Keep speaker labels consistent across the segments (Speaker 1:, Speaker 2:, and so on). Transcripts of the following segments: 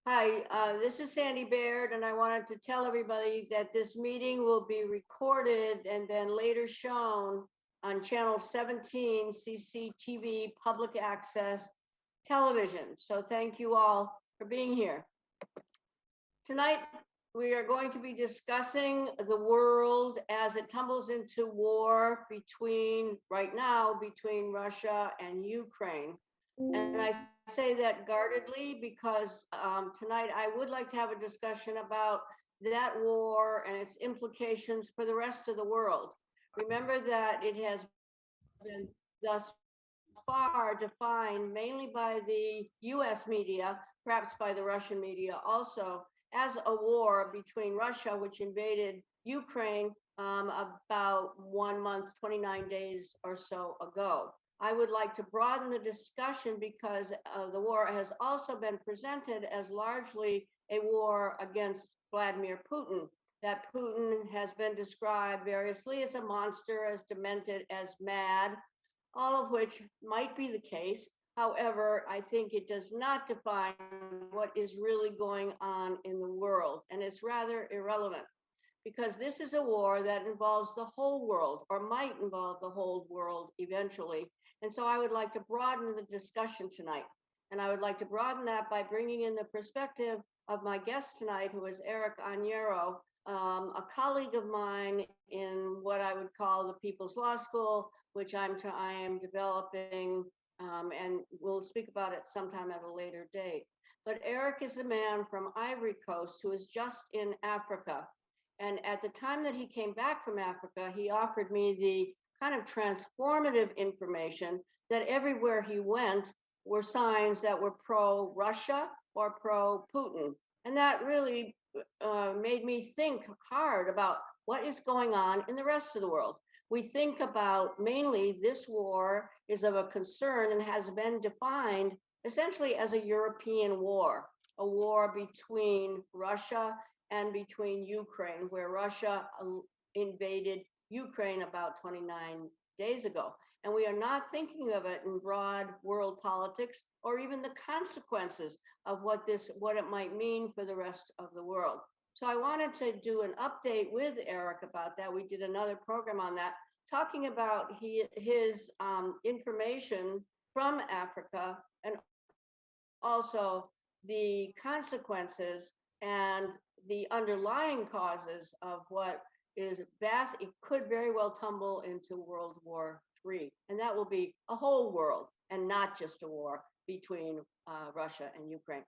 Speaker 1: Hi, this is Sandy Baird, and I wanted to tell everybody that this meeting will be recorded and then later shown on channel 17 CCTV Public Access Television. So thank you all for being here. Tonight, we are going to be discussing the world as it tumbles into war right now, between Russia and Ukraine. And I say that guardedly because tonight I would like to have a discussion about that war and its implications for the rest of the world. Remember that it has been thus far defined mainly by the US media, perhaps by the Russian media also, as a war between Russia, which invaded Ukraine about 1 month, 29 days or so ago. I would like to broaden the discussion because the war has also been presented as largely a war against Vladimir Putin. That Putin has been described variously as a monster, as demented, as mad, all of which might be the case. However, I think it does not define what is really going on in the world, and it's rather irrelevant because this is a war that involves the whole world, or might involve the whole world eventually. And so I would like to broaden the discussion tonight. And I would like to broaden that by bringing in the perspective of my guest tonight, who is Eric Añero, a colleague of mine in what I would call the People's Law School, which I am developing, and we'll speak about it sometime at a later date. But Eric is a man from Ivory Coast who is just in Africa. And at the time that he came back from Africa, he offered me the kind of transformative information that everywhere he went were signs that were pro-Russia or pro-Putin. And that really made me think hard about what is going on in the rest of the world. We think about mainly this war is of a concern and has been defined essentially as a European war, a war between Russia and between Ukraine, where Russia invaded Ukraine about 29 days ago. And we are not thinking of it in broad world politics or even the consequences of what it might mean for the rest of the world. So I wanted to do an update with Eric about that. We did another program on that, talking about his information from Africa and also the consequences and the underlying causes of what is vast. It could very well tumble into World War III, and that will be a whole world and not just a war between Russia and Ukraine.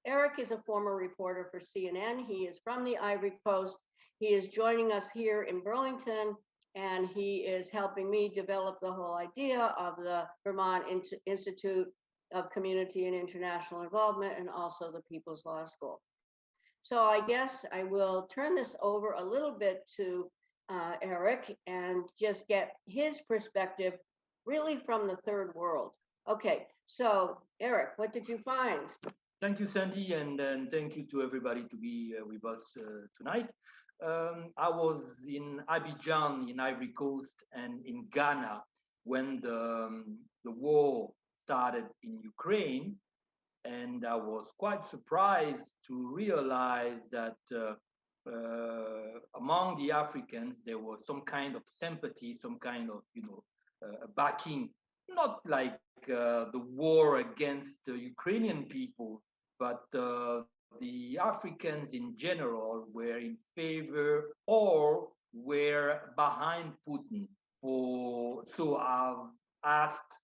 Speaker 1: Eric is a former reporter for CNN. He is from the Ivory Coast. He is joining us here in Burlington, and he is helping me develop the whole idea of the Vermont Institute of Community and International Involvement, and also the People's Law School. So I guess I will turn this over a little bit to Eric and just get his perspective really from the third world. Okay, so Eric, what did you find?
Speaker 2: Thank you, Sandy, and thank you to everybody to be with us tonight. I was in Abidjan in Ivory Coast and in Ghana when the war started in Ukraine, and I was quite surprised to realize that among the Africans there was some kind of sympathy, some kind of backing, not like the war against the Ukrainian people, but the Africans in general were in favor or were behind Putin. So I've asked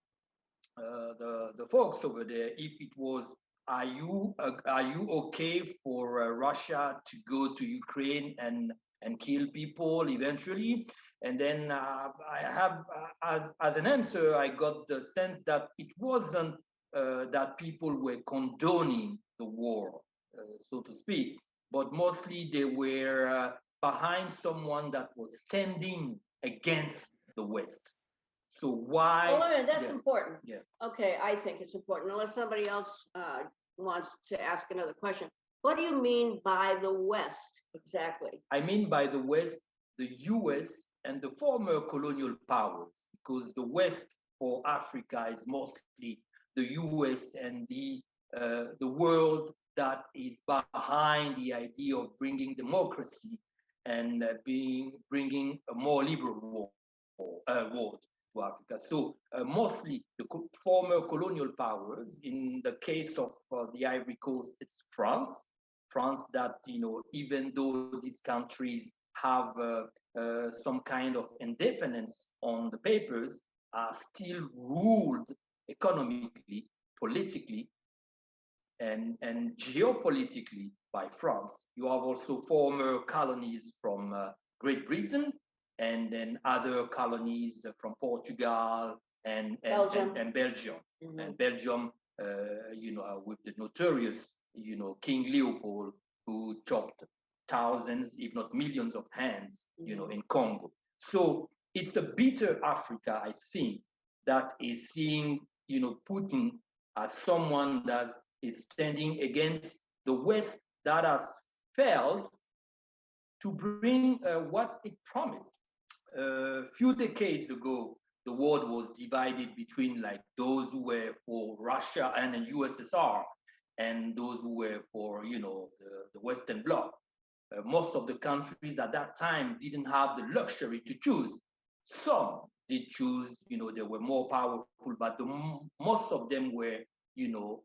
Speaker 2: the folks over there if it was, are you okay for Russia to go to Ukraine and kill people eventually? And then I have, as an answer, I got the sense that it wasn't that people were condoning the war, so to speak, but mostly they were behind someone that was standing against the West. So why?
Speaker 1: Oh, wait a minute, that's important. Yeah. Okay, I think it's important, unless somebody else wants to ask another question. What do you mean by the West exactly?
Speaker 2: I mean by the West, the US and the former colonial powers, because the West for Africa is mostly the US and the world that is behind the idea of bringing democracy and bringing a more liberal world to Africa. So mostly the former colonial powers. In the case of the Ivory Coast, it's France. France that, even though these countries have some kind of independence on the papers, are still ruled economically, politically, and geopolitically by France. You have also former colonies from Great Britain, and then other colonies from Portugal and
Speaker 1: Belgium.
Speaker 2: And Belgium. Mm-hmm. And Belgium, with the notorious, King Leopold, who chopped thousands, if not millions of hands, in Congo. So it's a bitter Africa, I think, that is seeing, Putin as someone that is standing against the West that has failed to bring what it promised. A few decades ago, the world was divided between like those who were for Russia and the USSR and those who were for, the Western Bloc. Most of the countries at that time didn't have the luxury to choose. Some did choose, they were more powerful, but most of them were,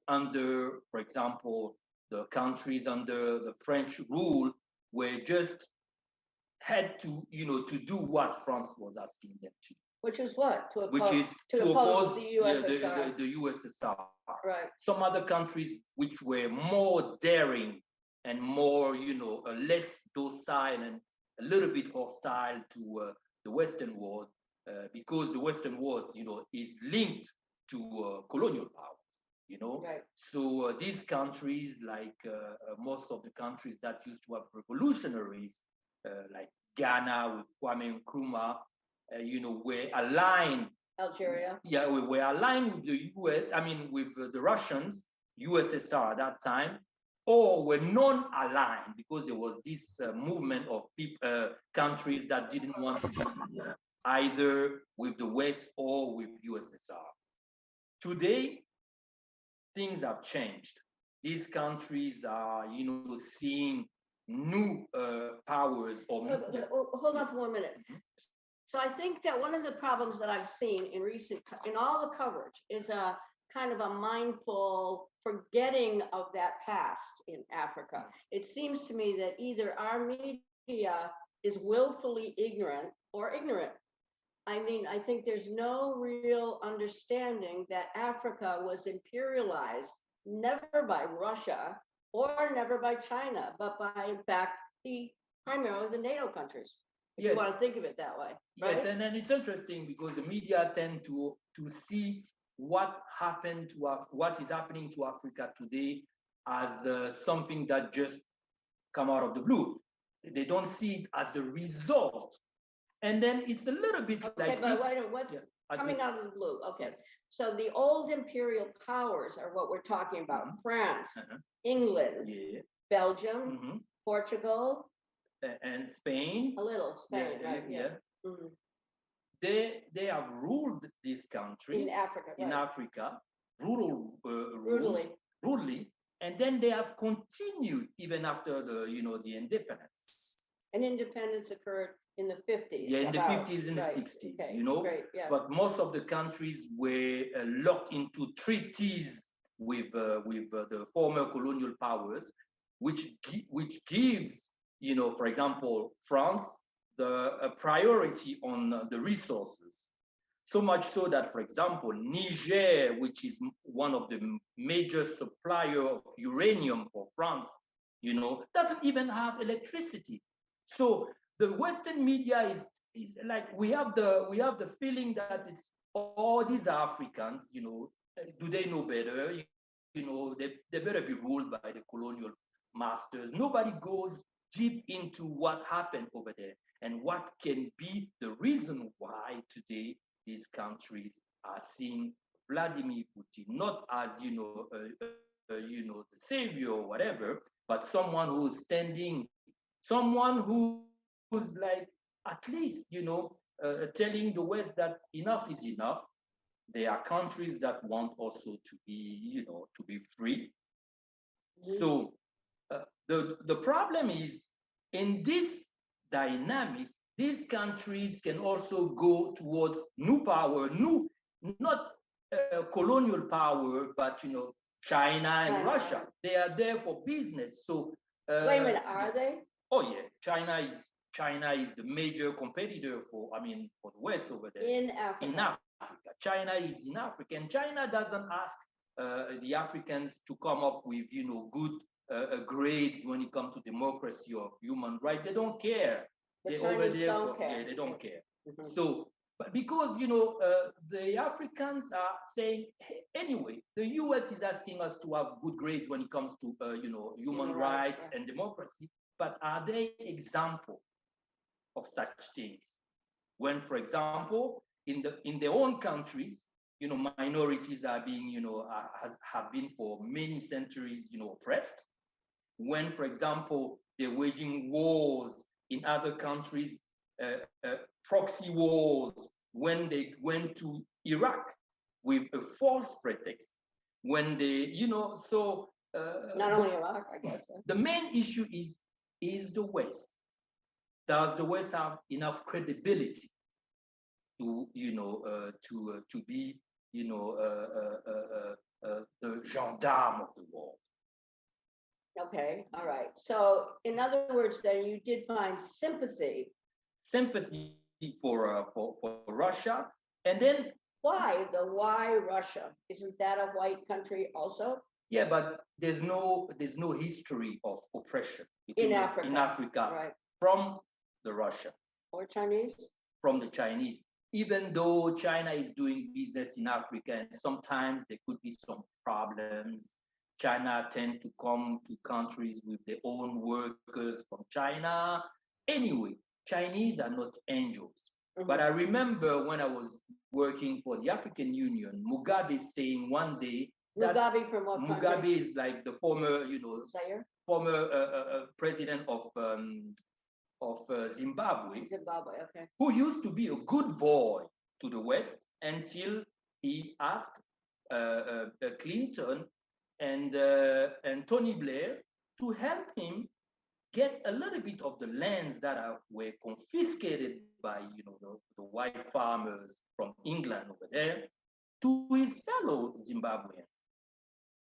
Speaker 2: under, for example, the countries under the French rule were just had to, to do what France was asking them to.
Speaker 1: Which is what? To oppose,
Speaker 2: which is to oppose
Speaker 1: the USSR.
Speaker 2: The USSR.
Speaker 1: Right.
Speaker 2: Some other countries which were more daring and more, less docile and a little bit hostile to the Western world, because the Western world, is linked to colonial power,
Speaker 1: Right.
Speaker 2: So these countries, like most of the countries that used to have revolutionaries, like Ghana with Kwame Nkrumah, were aligned.
Speaker 1: Algeria.
Speaker 2: Yeah, we were aligned with the US, with the Russians, USSR at that time, or were non-aligned because there was this movement of countries that didn't want to be either with the West or with USSR. Today, things have changed. These countries are, seeing new powers. Or
Speaker 1: hold on for 1 minute. Mm-hmm. So I think that one of the problems that I've seen in all the coverage is a kind of a mindful forgetting of that past in Africa. It seems to me that either our media is willfully ignorant or ignorant. I think there's no real understanding that Africa was imperialized, never by Russia or never by China, but by, in fact, primarily the NATO countries. If you want to think of it that way. Right?
Speaker 2: Yes, and then it's interesting because the media tend to see what happened to what is happening to Africa today as something that just come out of the blue. They don't see it as the result. And then it's a little bit
Speaker 1: okay, but what's coming out of the blue? Okay, so the old imperial powers are what we're talking about. Mm-hmm. France, England, Belgium, Portugal,
Speaker 2: and Spain.
Speaker 1: A little Spain, right?
Speaker 2: Yeah. Mm-hmm. They have ruled these countries
Speaker 1: in Africa,
Speaker 2: right. In Africa, brutally, and then they have continued even after the the independence.
Speaker 1: And independence occurred in the 50s.
Speaker 2: Yeah, in the 50s and the 60s,
Speaker 1: Great, yeah.
Speaker 2: But most of the countries were locked into treaties with the former colonial powers, which gives, for example, France a priority on the resources. So much so that, for example, Niger, which is one of the major supplier of uranium for France, doesn't even have electricity. So the Western media is like we have the feeling that it's all these Africans, do they know better? They better be ruled by the colonial masters. Nobody goes deep into what happened over there and what can be the reason why today these countries are seeing Vladimir Putin not as the savior or whatever, but someone who's standing, someone who's like at least telling the West that enough is enough. There are countries that want also to be free. So the problem is, in this dynamic, these countries can also go towards new power, not colonial power, but China and Russia. They are there for business. So
Speaker 1: wait a minute, are they?
Speaker 2: Oh yeah, China is the major competitor for the West over there.
Speaker 1: In Africa.
Speaker 2: In Africa, China is in Africa, and China doesn't ask the Africans to come up with good grades when it comes to democracy or human rights. They don't care.
Speaker 1: The
Speaker 2: They're over
Speaker 1: Chinese
Speaker 2: there
Speaker 1: don't care.
Speaker 2: Yeah, they don't care.
Speaker 1: Mhm.
Speaker 2: So, but because the Africans are saying, hey, anyway, the U.S. is asking us to have good grades when it comes to human rights and democracy. But are they example of such things? When, for example, in their own countries, minorities are being, have been for many centuries, oppressed. When, for example, they're waging wars in other countries, proxy wars, when they went to Iraq with a false pretext, when they, so.
Speaker 1: Not only Iraq, I guess.
Speaker 2: The main issue is the West. Does the West have enough credibility to to be the gendarme of the world?
Speaker 1: Okay, all right. So in other words, then you did find sympathy
Speaker 2: for Russia, and then
Speaker 1: why Russia? Isn't that a white country also?
Speaker 2: Yeah, but there's no history of oppression
Speaker 1: in Africa,
Speaker 2: right, from the Russians
Speaker 1: or Chinese,
Speaker 2: from the Chinese. Even though China is doing business in Africa, and sometimes there could be some problems. China tend to come to countries with their own workers from China. Anyway, Chinese are not angels. Mm-hmm. But I remember when I was working for the African Union, Mugabe saying one day,
Speaker 1: Mugabe from what country?
Speaker 2: Mugabe is like the former,
Speaker 1: Zaire?
Speaker 2: Former president of Zimbabwe.
Speaker 1: Zimbabwe, okay.
Speaker 2: Who used to be a good boy to the West until he asked Clinton and Tony Blair to help him get a little bit of the lands that were confiscated by the white farmers from England over there to his fellow Zimbabwean.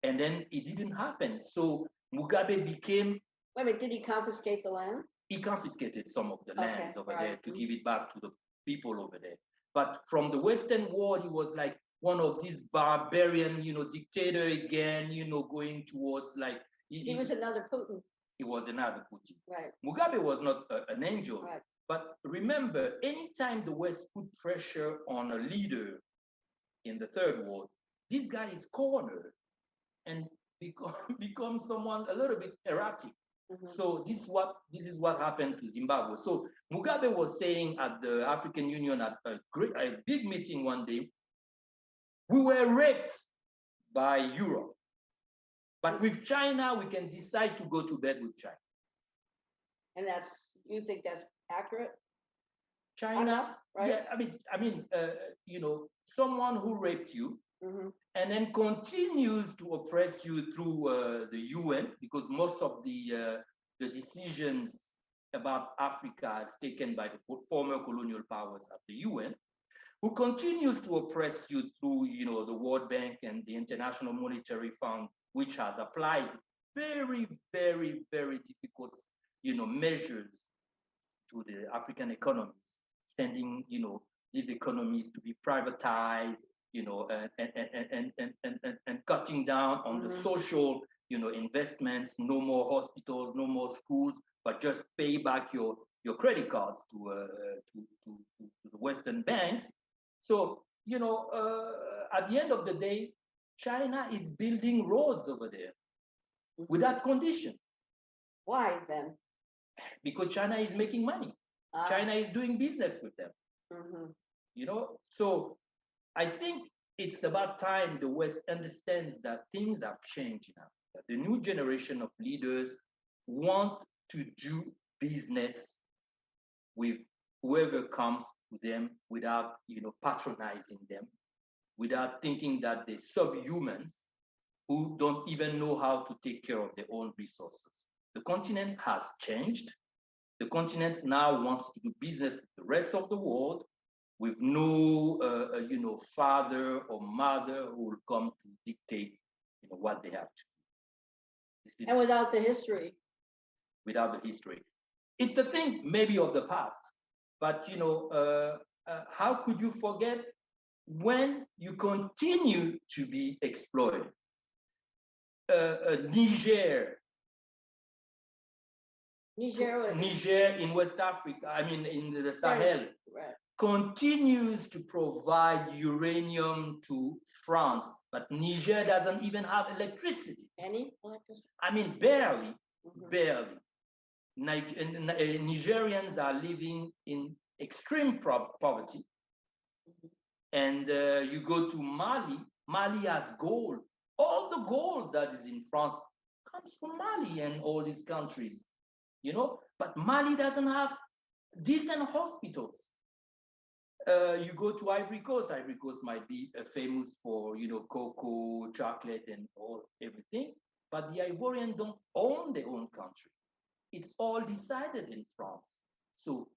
Speaker 2: And then it didn't happen. So Mugabe became...
Speaker 1: Wait a minute, did he confiscate the land?
Speaker 2: He confiscated some of the lands over there to give it back to the people over there. But from the Western world, he was like one of these barbarian, dictator again, going towards like...
Speaker 1: He was another Putin.
Speaker 2: He was another Putin.
Speaker 1: Right.
Speaker 2: Mugabe was not an angel.
Speaker 1: Right.
Speaker 2: But remember, anytime the West put pressure on a leader in the third world, this guy is cornered and become someone a little bit erratic. Mm-hmm. So this is what happened to Zimbabwe. So Mugabe was saying at the African Union at a big meeting one day, we were raped by Europe, but with China we can decide to go to bed with China.
Speaker 1: And you think that's accurate?
Speaker 2: China, enough, right? Yeah, I mean, someone who raped you. Mm-hmm. And then continues to oppress you through the UN, because most of the decisions about Africa is taken by the former colonial powers at the UN, who continues to oppress you through the World Bank and the International Monetary Fund, which has applied very, very, very difficult measures to the African economies, sending these economies to be privatized, and cutting down on the social, investments, no more hospitals, no more schools, but just pay back your credit cards to the Western banks. So, at the end of the day, China is building roads over there with that condition.
Speaker 1: Why then?
Speaker 2: Because China is making money. China is doing business with them. So I think it's about time the West understands that things have changed now. That the new generation of leaders want to do business with whoever comes to them without, patronizing them, without thinking that they're subhumans, who don't even know how to take care of their own resources. The continent has changed. The continent now wants to do business with the rest of the world with no, father or mother who will come to dictate, what they have to do. This is
Speaker 1: And without the history.
Speaker 2: without the history. It's a thing maybe of the past, but how could you forget when you continue to be exploited? Niger in West Africa, I mean in the Sahel,
Speaker 1: right,
Speaker 2: continues to provide uranium to France, but Niger doesn't even have electricity.
Speaker 1: Any electricity?
Speaker 2: I mean, barely, barely. Nigerians are living in extreme poverty. And you go to Mali, Mali has gold. All the gold that is in France comes from Mali and all these countries, but Mali doesn't have decent hospitals. You go to Ivory Coast might be famous for, cocoa, chocolate, and everything, but the Ivorians don't own their own country. It's all decided in France. So,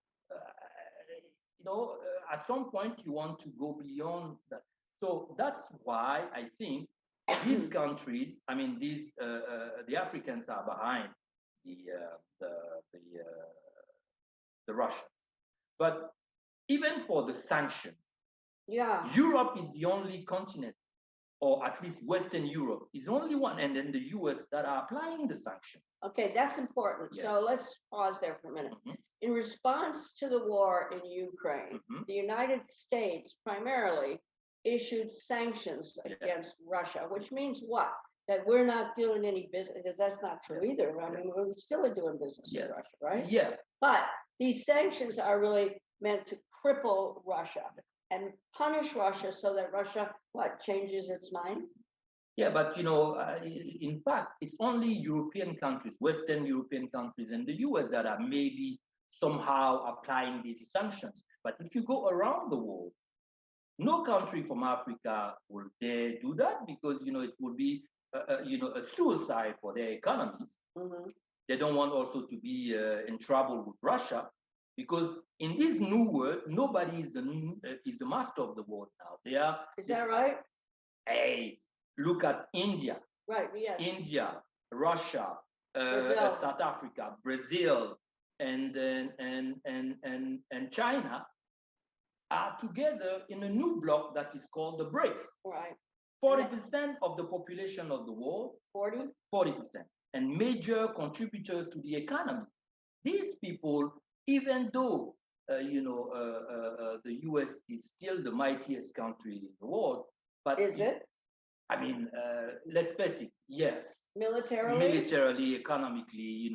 Speaker 2: at some point you want to go beyond that. So that's why I think these countries, I mean, the Africans are behind the Russians. But even for the sanctions, Europe is the only continent, or at least Western Europe is only one, and then the US that are applying the sanctions.
Speaker 1: Okay, that's important. Yeah. So let's pause there for a minute. In response to the war in Ukraine, the United States primarily issued sanctions against Russia, which means what? That we're not doing any business, because that's not true either. I mean, we're still doing business with Russia, right?
Speaker 2: Yeah.
Speaker 1: But these sanctions are really meant to cripple Russia and punish Russia so that Russia, changes its mind?
Speaker 2: Yeah, but in fact, it's only European countries, Western European countries, and the US that are maybe somehow applying these sanctions. But if you go around the world, no country from Africa will dare do that because it would be a suicide for their economies. They don't want also to be in trouble with Russia, because in this new world, nobody is the master of the world now.
Speaker 1: Is that right?
Speaker 2: Hey, look at India.
Speaker 1: Right. Yes.
Speaker 2: India, Russia, South Africa, Brazil, and China are together in a new bloc that is called the BRICs.
Speaker 1: Right.
Speaker 2: 40% of the population of the world. 40%. And major contributors to the economy. These people, even though the US is still the mightiest country in the world, but
Speaker 1: is it?
Speaker 2: I mean, let's face it, yes.
Speaker 1: Militarily,
Speaker 2: economically,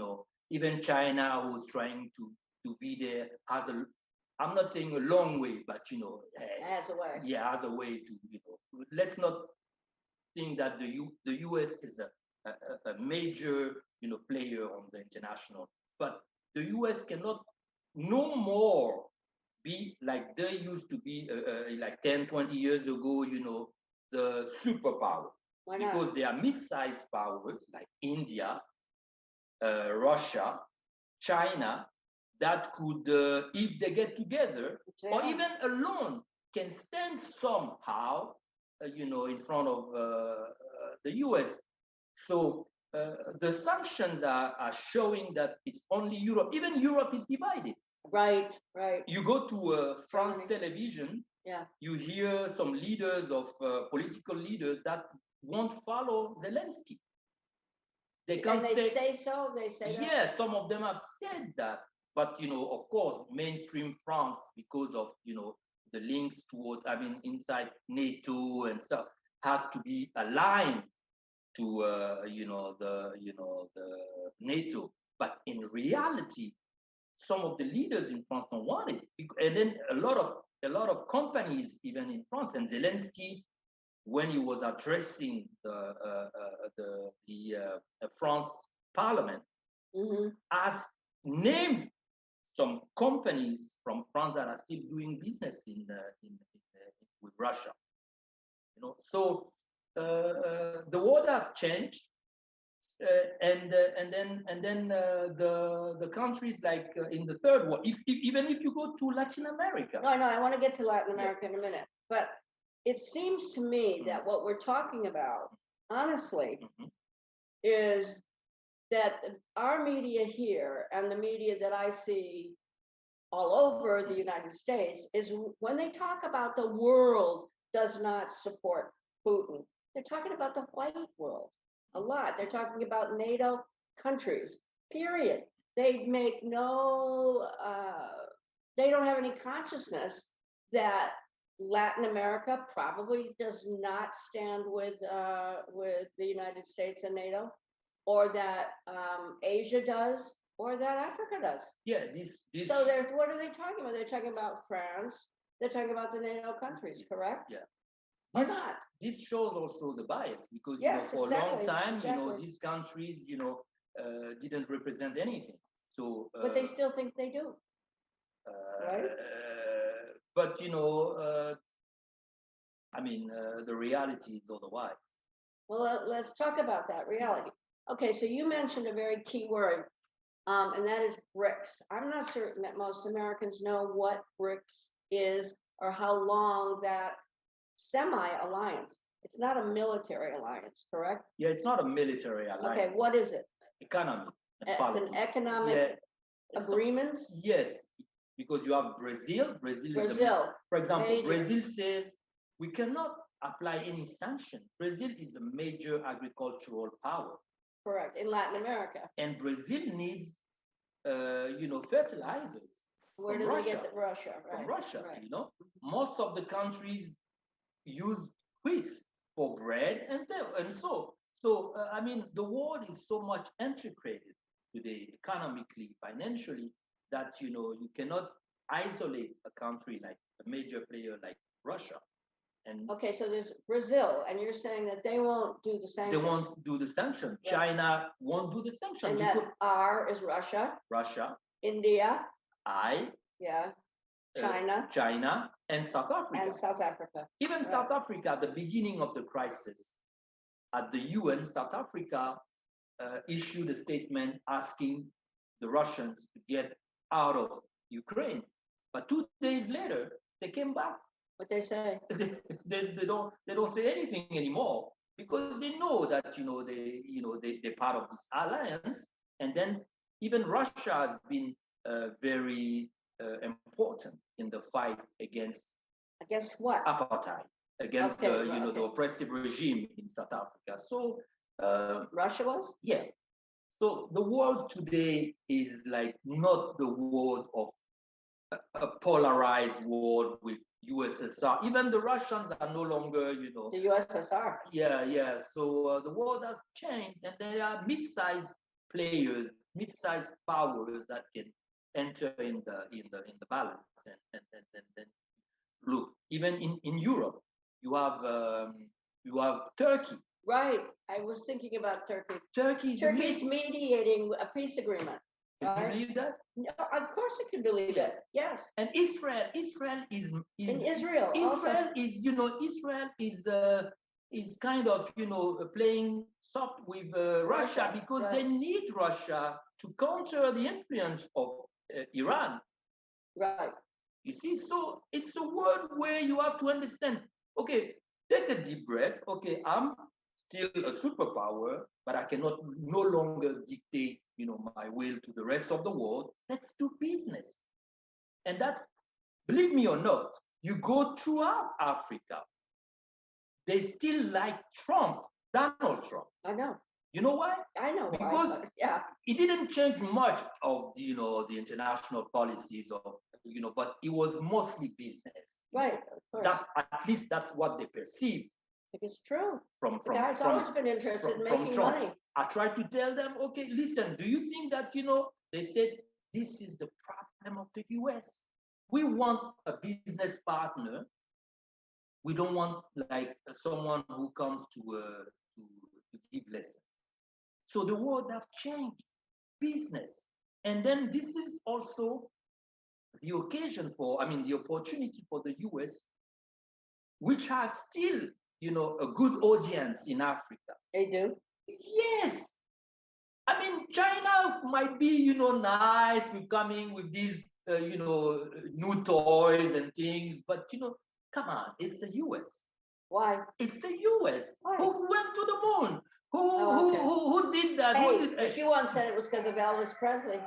Speaker 2: even China, who's trying to be there, has I'm not saying a long way, but
Speaker 1: has a way.
Speaker 2: Yeah, has a way to, let's not think that the US is a major, player on the international, but the US cannot no more be like they used to be like 10, 20 years ago, the superpower.
Speaker 1: Why not?
Speaker 2: Because they are mid-sized powers like India, Russia, China, that could, if they get together, or even alone, can stand somehow, in front of the US. So the sanctions are showing that it's only Europe. Even Europe is divided.
Speaker 1: Right.
Speaker 2: You go to France television, you hear some leaders of political leaders that won't follow Zelensky. They can't
Speaker 1: say so. They say that.
Speaker 2: Yeah, some of them have said that. But of course, mainstream France, because of the links toward, inside NATO and stuff, has to be aligned to the NATO. But in reality, some of the leaders in France don't want it, and then a lot of companies, even in France, and Zelensky, when he was addressing the France Parliament, has named some companies from France that are still doing business with Russia. So the world has changed, and then the countries like in the third world, even if you go to Latin America.
Speaker 1: No, I want to get to Latin America in a minute, but it seems to me that what we're talking about, honestly, is that our media here and the media that I see all over the United States is when they talk about the world does not support Putin, they're talking about the white world a lot. They're talking about NATO countries, period. They make no, they don't have any consciousness that Latin America probably does not stand with the United States and NATO, or that Asia does, or that Africa does.
Speaker 2: Yeah, this.
Speaker 1: So what are they talking about? They're talking about France. They're talking about the NATO countries, correct?
Speaker 2: Yeah.
Speaker 1: Or not?
Speaker 2: This shows also the bias, because
Speaker 1: Yes,
Speaker 2: for a long time,
Speaker 1: exactly.
Speaker 2: these countries, didn't represent anything. So.
Speaker 1: But they still think they do. Right?
Speaker 2: But I mean, the reality is otherwise.
Speaker 1: Well, let's talk about that reality. Okay, so you mentioned a very key word, and that is BRICS. I'm not certain that most Americans know what BRICS is or how long that semi-alliance. It's not a military alliance, correct?
Speaker 2: Yeah, it's not a military alliance.
Speaker 1: Okay, what is it?
Speaker 2: Economy and
Speaker 1: It's
Speaker 2: politics.
Speaker 1: an economic agreements?
Speaker 2: Yes, because you have Brazil.
Speaker 1: Brazil.
Speaker 2: For example,
Speaker 1: major.
Speaker 2: Brazil says we cannot apply any sanction. Brazil is a major agricultural power.
Speaker 1: Correct, in Latin America.
Speaker 2: And Brazil needs, fertilizers.
Speaker 1: Where do they get the Russia? Right.
Speaker 2: From Russia,
Speaker 1: right.
Speaker 2: Most of the countries use wheat for bread, and so. I mean, the world is so much integrated today, economically, financially, that you cannot isolate a country like a major player like Russia. And
Speaker 1: okay, so there's Brazil, and you're saying that they won't do the sanctions.
Speaker 2: They won't do the sanction. Right. China won't do the sanction.
Speaker 1: And that R is Russia.
Speaker 2: Russia.
Speaker 1: India.
Speaker 2: I.
Speaker 1: Yeah. China.
Speaker 2: China and South Africa.
Speaker 1: And South Africa.
Speaker 2: Even right. South Africa, at the beginning of the crisis, at the UN, South Africa issued a statement asking the Russians to get out of Ukraine. But 2 days later, they came back.
Speaker 1: What they say?
Speaker 2: they don't say anything anymore, because they know that they're part of this alliance. And then even Russia has been very important in the fight against
Speaker 1: what?
Speaker 2: Apartheid, against the oppressive regime in South Africa. So
Speaker 1: Russia was?
Speaker 2: Yeah. So the world today is like not the world of a polarized world with USSR. Even the Russians are no longer,
Speaker 1: the USSR.
Speaker 2: Yeah. So the world has changed, and there are mid-sized players, mid-sized powers that can enter in the balance. And look, even in Europe, you have Turkey.
Speaker 1: Right. I was thinking about Turkey.
Speaker 2: Turkey's
Speaker 1: mediating a peace agreement.
Speaker 2: Can you believe that?
Speaker 1: No, of course I can believe it. Yes.
Speaker 2: And Israel is
Speaker 1: in Israel.
Speaker 2: Israel is kind of playing soft with Russia, because
Speaker 1: right.
Speaker 2: they need Russia to counter the influence of Iran.
Speaker 1: Right.
Speaker 2: You see, so it's a world where you have to understand. Okay, take a deep breath. Okay, I'm still a superpower, but I cannot no longer dictate, my will to the rest of the world. Let's do business. And that's, believe me or not, you go throughout Africa, they still like Donald Trump.
Speaker 1: I know.
Speaker 2: You know why?
Speaker 1: I know.
Speaker 2: Because
Speaker 1: yeah,
Speaker 2: it didn't change much of the international policies but it was mostly business.
Speaker 1: Right. Of course.
Speaker 2: That, at least that's what they perceived.
Speaker 1: It's true.
Speaker 2: The
Speaker 1: guy's always been interested in making money.
Speaker 2: I tried to tell them, okay, listen, do you think that, they said, this is the problem of the US. We want a business partner. We don't want like someone who comes to give lessons. So the world have changed, business. And then this is also the occasion the opportunity for the US, which has still a good audience in Africa.
Speaker 1: They do?
Speaker 2: Yes. I mean, China might be, nice with coming with these, new toys and things, but, come on, it's the US.
Speaker 1: Why?
Speaker 2: It's the US.
Speaker 1: Why?
Speaker 2: Who went to the moon?
Speaker 1: Oh, okay.
Speaker 2: Who did that?
Speaker 1: Hey, but you once said it was because of Elvis Presley.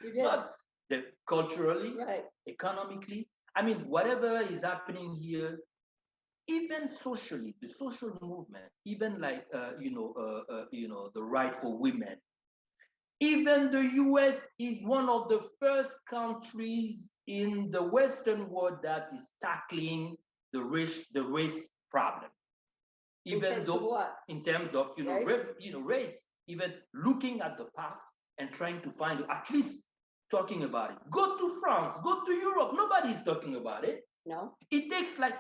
Speaker 1: You did.
Speaker 2: But culturally,
Speaker 1: Right.
Speaker 2: economically, I mean, whatever is happening here, even socially, the social movement, even like the right for women. Even the US is one of the first countries in the Western world that is tackling the race problem. Even though,
Speaker 1: what?
Speaker 2: in terms of race, even looking at the past and trying to find, at least talking about it. Go to France, go to Europe. Nobody is talking about it.
Speaker 1: No.
Speaker 2: It takes I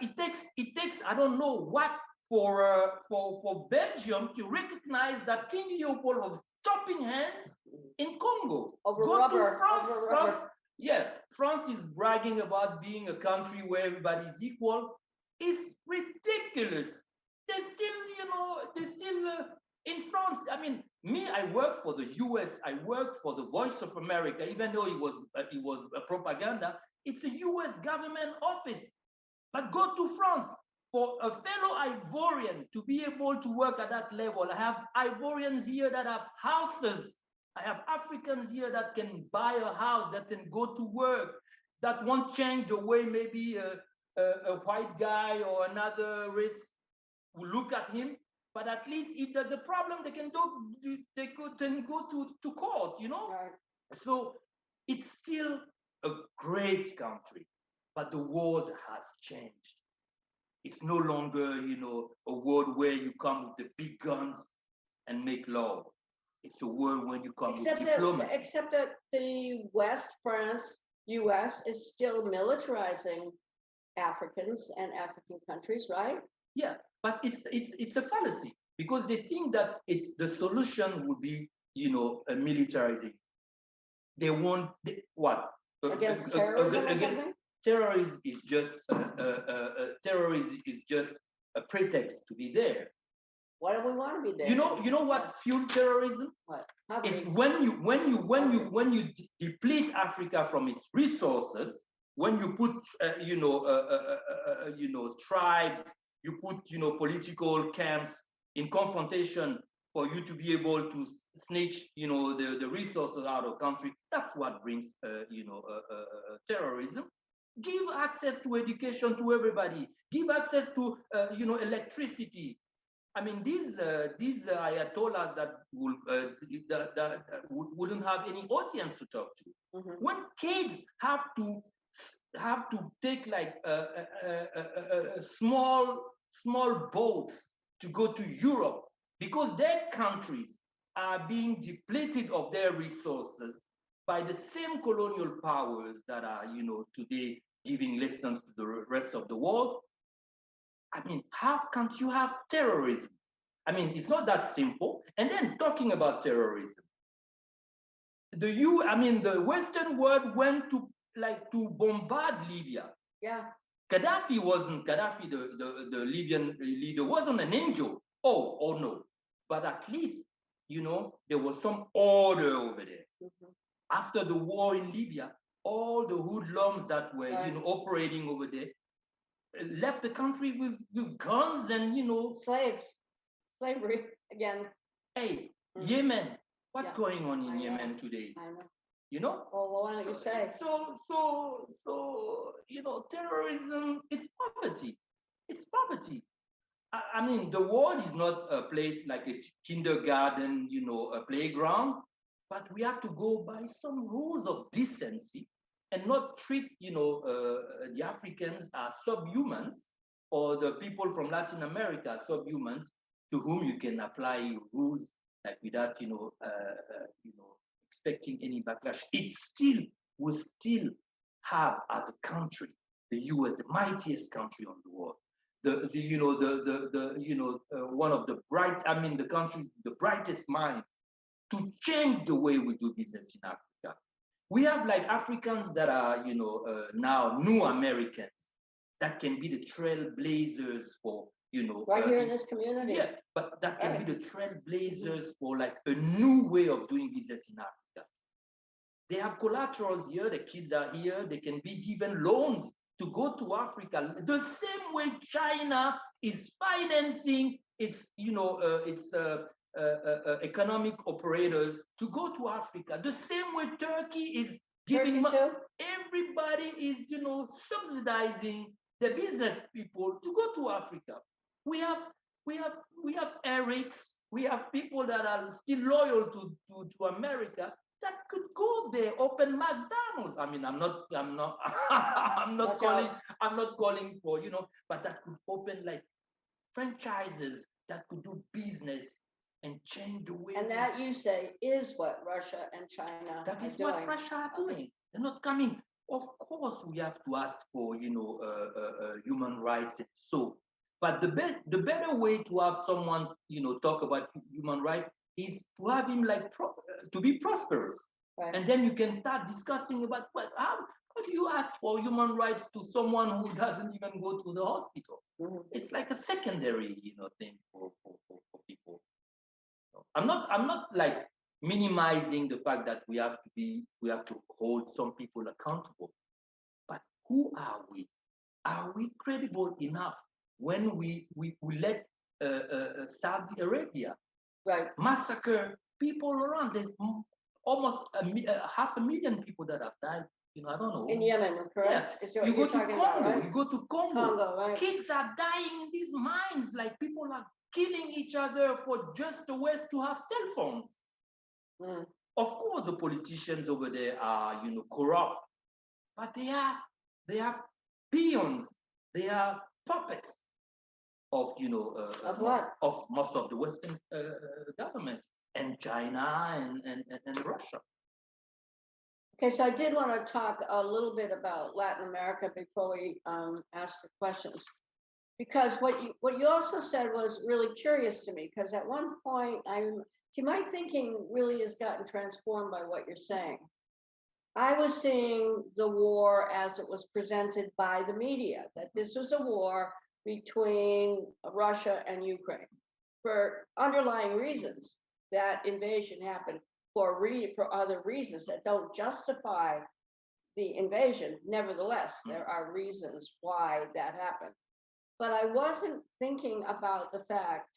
Speaker 2: don't know what for Belgium to recognize that King Leopold was chopping hands in Congo. Go to France. France, yeah, France is bragging about being a country where everybody is equal. It's ridiculous. They're still in France. I mean, me, I work for the US. I work for the Voice of America, even though it was a propaganda. It's a US government office. But go to France. For a fellow Ivorian to be able to work at that level, I have Ivorians here that have houses. I have Africans here that can buy a house, that can go to work, that won't change the way maybe a white guy or another race will look at him. But at least if there's a problem, they can go to court,
Speaker 1: Right.
Speaker 2: So it's still a great country, but the world has changed. It's no longer, a world where you come with the big guns and make law. It's a world when you come with diplomacy.
Speaker 1: Except that the West, France, US is still militarizing Africans and African countries, right?
Speaker 2: Yeah, but it's a fallacy because they think that the solution would be, a militarizing. They want what?
Speaker 1: Against terrorism or something?
Speaker 2: Terrorism is just a pretext to be there.
Speaker 1: Why do we want to be there?
Speaker 2: You know what fueled terrorism?
Speaker 1: What?
Speaker 2: It's when you deplete Africa from its resources, when you put tribes, you put political camps in confrontation for you to be able to snatch the resources out of country. That's what brings terrorism. Give access to education to everybody. Give access to electricity. I mean, these ayatollahs that wouldn't have any audience to talk to. Mm-hmm. When kids have to take like small boats to go to Europe because their countries are being depleted of their resources by the same colonial powers that are, today giving lessons to the rest of the world. I mean, how can't you have terrorism? I mean, it's not that simple. And then talking about terrorism, the Western world went to bombard Libya.
Speaker 1: Yeah.
Speaker 2: Gaddafi, the Libyan leader, wasn't an angel. Oh no. But at least, there was some order over there. Mm-hmm. After the war in Libya, all the hoodlums that were, operating over there left the country with guns and,
Speaker 1: slavery again.
Speaker 2: Hey, mm-hmm. Yemen, what's going on in Yemen today?
Speaker 1: I know.
Speaker 2: Well,
Speaker 1: what do you say?
Speaker 2: So, terrorism, it's poverty. It's poverty. I mean, the world is not a place like a kindergarten, a playground, but we have to go by some rules of decency and not treat, the Africans as subhumans or the people from Latin America as subhumans to whom you can apply rules like without, expecting any backlash. We still have as a country, the US, the mightiest country on the world. One of the countries, the brightest mind to change the way we do business in Africa. We have like Africans that are, now new Americans that can be the trailblazers for,
Speaker 1: Right here in this community.
Speaker 2: Yeah, but that can
Speaker 1: Right.
Speaker 2: be the trailblazers for like a new way of doing business in Africa. They have collaterals here, the kids are here, they can be given loans to go to Africa. The same way China is financing its economic operators to go to Africa. The same way Turkey is giving
Speaker 1: Turkey too?
Speaker 2: everybody is subsidizing the business people to go to Africa. We have Erics, we have people that are still loyal to America that could go there, open McDonald's. I mean, I'm not I'm not calling for, but that could open like franchises that could do business and change the way.
Speaker 1: And that, you say, is what Russia and China
Speaker 2: that is
Speaker 1: are
Speaker 2: what
Speaker 1: doing.
Speaker 2: Russia are doing. They're not coming. Of course, we have to ask for human rights and so. But the better way to have someone talk about human rights is to have him like to be prosperous,
Speaker 1: Right.
Speaker 2: and then you can start discussing about how do you ask for human rights to someone who doesn't even go to the hospital?
Speaker 1: Mhm.
Speaker 2: It's like a secondary thing for people. I'm not like minimizing the fact that we have to hold some people accountable. But who are we? Are we credible enough when we let Saudi Arabia
Speaker 1: Right.
Speaker 2: massacre people around? There's almost 500,000 people that have died. I don't know.
Speaker 1: In Yemen, correct?
Speaker 2: Yeah. You go to
Speaker 1: talking
Speaker 2: Congo.
Speaker 1: about, right?
Speaker 2: You go to Congo.
Speaker 1: Congo, right?
Speaker 2: Kids are dying in these mines. Like people are killing each other for just the West to have cell phones.
Speaker 1: Mm.
Speaker 2: Of course, the politicians over there are corrupt, but they are peons. They are puppets of
Speaker 1: Of what?
Speaker 2: of most of the Western governments and China and Russia.
Speaker 1: Okay, so I did want to talk a little bit about Latin America before we ask for questions, because what you also said was really curious to me. Because at one point, my thinking really has gotten transformed by what you're saying. I was seeing the war as it was presented by the media, that this was a war between Russia and Ukraine for underlying reasons. That invasion happened for other reasons that don't justify the invasion. Nevertheless, there are reasons why that happened. But I wasn't thinking about the fact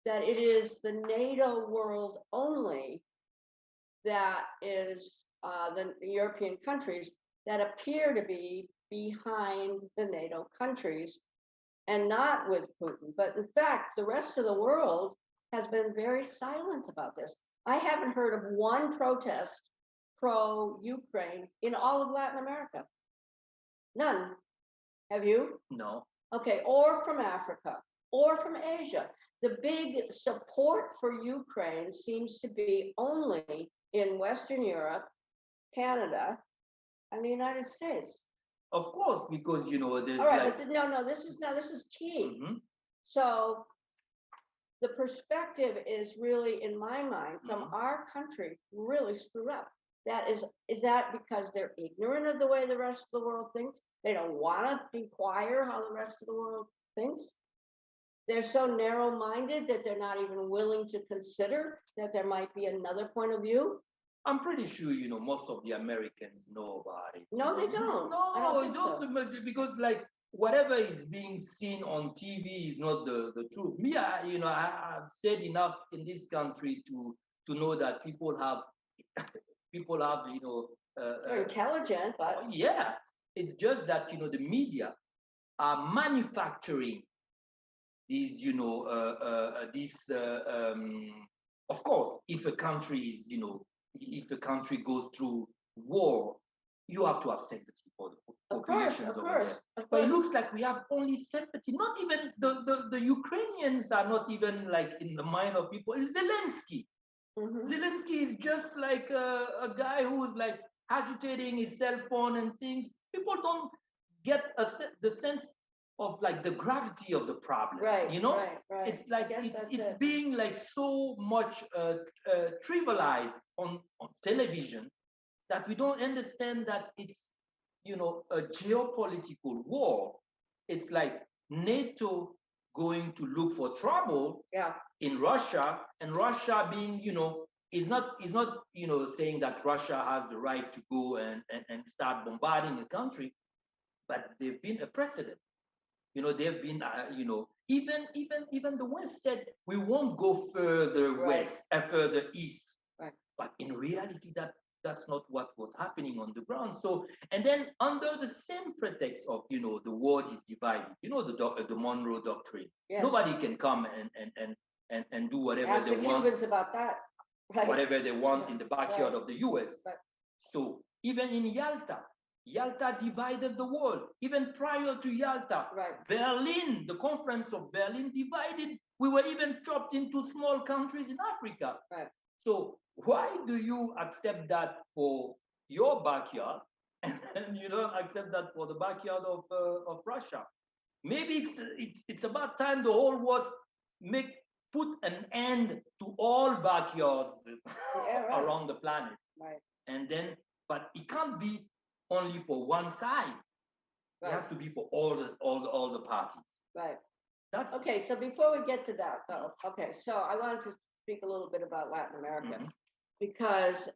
Speaker 1: that it is the NATO world only that is the European countries that appear to be behind the NATO countries and not with Putin. But in fact, the rest of the world has been very silent about this. I haven't heard of one protest pro-Ukraine in all of Latin America. None. Have you?
Speaker 2: No.
Speaker 1: Okay, or from Africa, or from Asia. The big support for Ukraine seems to be only in Western Europe, Canada, and the United States.
Speaker 2: Of course, because there's
Speaker 1: all right, like, but this is key.
Speaker 2: Mm-hmm.
Speaker 1: So the perspective is really, in my mind, from our country, really screwed up. Is that because they're ignorant of the way the rest of the world thinks? They don't want to inquire how the rest of the world thinks? They're so narrow-minded that they're not even willing to consider that there might be another point of view?
Speaker 2: I'm pretty sure most of the Americans know about it.
Speaker 1: No, they don't.
Speaker 2: No,
Speaker 1: I don't think
Speaker 2: so. Because like whatever is being seen on TV is not the truth. Me, I've said enough in this country to know that people have
Speaker 1: they're intelligent, but
Speaker 2: yeah, it's just that the media are manufacturing these of course, if a country is if a country goes through war, you have to have sympathy for the populations over there. But it looks like we have only sympathy. Not even the Ukrainians are not even like in the mind of people. It's Zelensky. Mm-hmm. Zelensky is just like a guy who is like agitating his cell phone and things. People don't get the sense of like the gravity of the problem,
Speaker 1: right? Right.
Speaker 2: It's like it's being like so much trivialized on television that we don't understand that it's a geopolitical war. It's like NATO going to look for trouble
Speaker 1: Yeah.
Speaker 2: in Russia, and Russia being, is not, saying that Russia has the right to go and start bombarding a country, but they've been a precedent. They've been, even the West said we won't go further
Speaker 1: Right.
Speaker 2: west, further east.
Speaker 1: Right.
Speaker 2: But in reality, that's not what was happening on the ground. So, and then under the same pretext of, the world is divided, the Monroe Doctrine.
Speaker 1: Yes.
Speaker 2: Nobody can come and do whatever
Speaker 1: Ask
Speaker 2: they
Speaker 1: the
Speaker 2: want,
Speaker 1: Cubans about that. Right.
Speaker 2: whatever they want in the backyard
Speaker 1: Right.
Speaker 2: of the US.
Speaker 1: Right.
Speaker 2: So even in Yalta divided the world. Even prior to Yalta,
Speaker 1: Right.
Speaker 2: Berlin, the conference of Berlin divided. We were even chopped into small countries in Africa.
Speaker 1: Right.
Speaker 2: So why do you accept that for your backyard and you don't accept that for the backyard of Russia? Maybe it's about time the whole world put an end to all backyards around the planet.
Speaker 1: Right.
Speaker 2: And then, but it can't be only for one side. Right. It has to be for all the parties.
Speaker 1: Right.
Speaker 2: That's
Speaker 1: okay. So before we get to that, though, okay. So I wanted to speak a little bit about Latin America because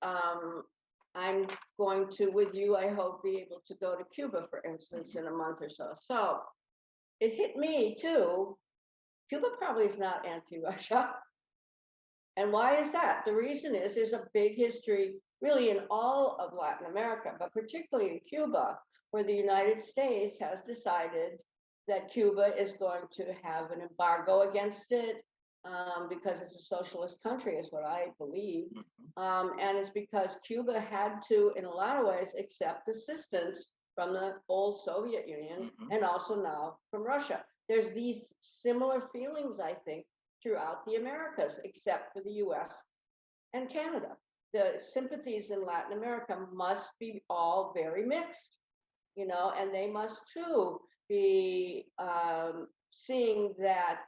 Speaker 1: I'm going to, with you, I hope, be able to go to Cuba, for instance, in a month or so. So it hit me too. Cuba probably is not anti-Russia. And why is that? The reason is there's a big history really in all of Latin America, but particularly in Cuba, where the United States has decided that Cuba is going to have an embargo against it because it's a socialist country, is what I believe. And it's because Cuba had to, in a lot of ways, accept assistance from the old Soviet Union and also now from Russia. There's these similar feelings, I think, throughout the Americas, except for the US and Canada. The sympathies in Latin America must be all very mixed, and they must too be seeing that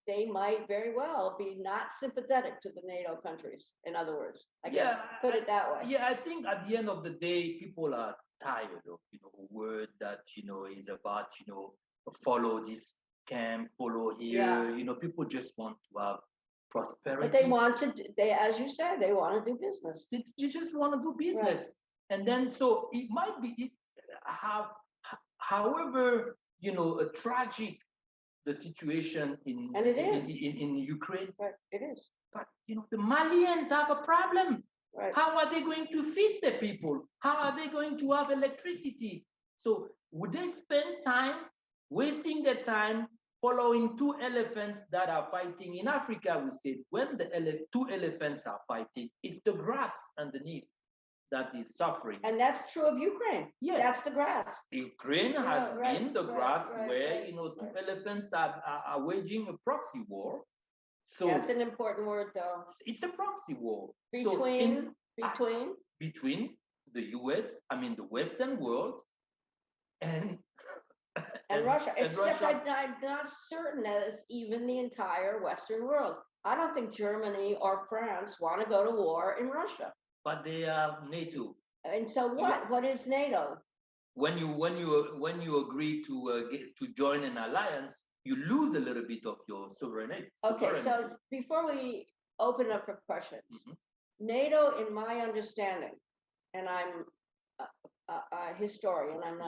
Speaker 1: they might very well be not sympathetic to the NATO countries, in other words. I guess put it that way.
Speaker 2: Yeah, I think at the end of the day, people are tired of, a word that, is about, follow this camp, follow here. People just want to have prosperity.
Speaker 1: But they want to, as you said, they want to do business.
Speaker 2: They just want to do business. Right. And then, so it might be, however, tragic the situation in Ukraine.
Speaker 1: Right, it is.
Speaker 2: But, the Malians have a problem.
Speaker 1: Right.
Speaker 2: How are they going to feed the people? How are they going to have electricity? So would they spend time wasting their time following two elephants that are fighting in Africa? We said when the two elephants are fighting, it's the grass underneath that is suffering.
Speaker 1: And that's true of Ukraine. Yeah. That's the grass.
Speaker 2: Ukraine has been the grass where, two elephants are waging a proxy war. So
Speaker 1: that's an important word, though.
Speaker 2: It's a proxy war.
Speaker 1: Between
Speaker 2: the US, the Western world, and
Speaker 1: Russia. Except Russia. I'm not certain that it's even the entire Western world. I don't think Germany or France want to go to war in Russia.
Speaker 2: But they are NATO.
Speaker 1: And so what? What is NATO?
Speaker 2: When you agree to join an alliance, you lose a little bit of your sovereignty.
Speaker 1: Okay, so before we open up for questions, NATO, in my understanding, and I'm a historian, I'm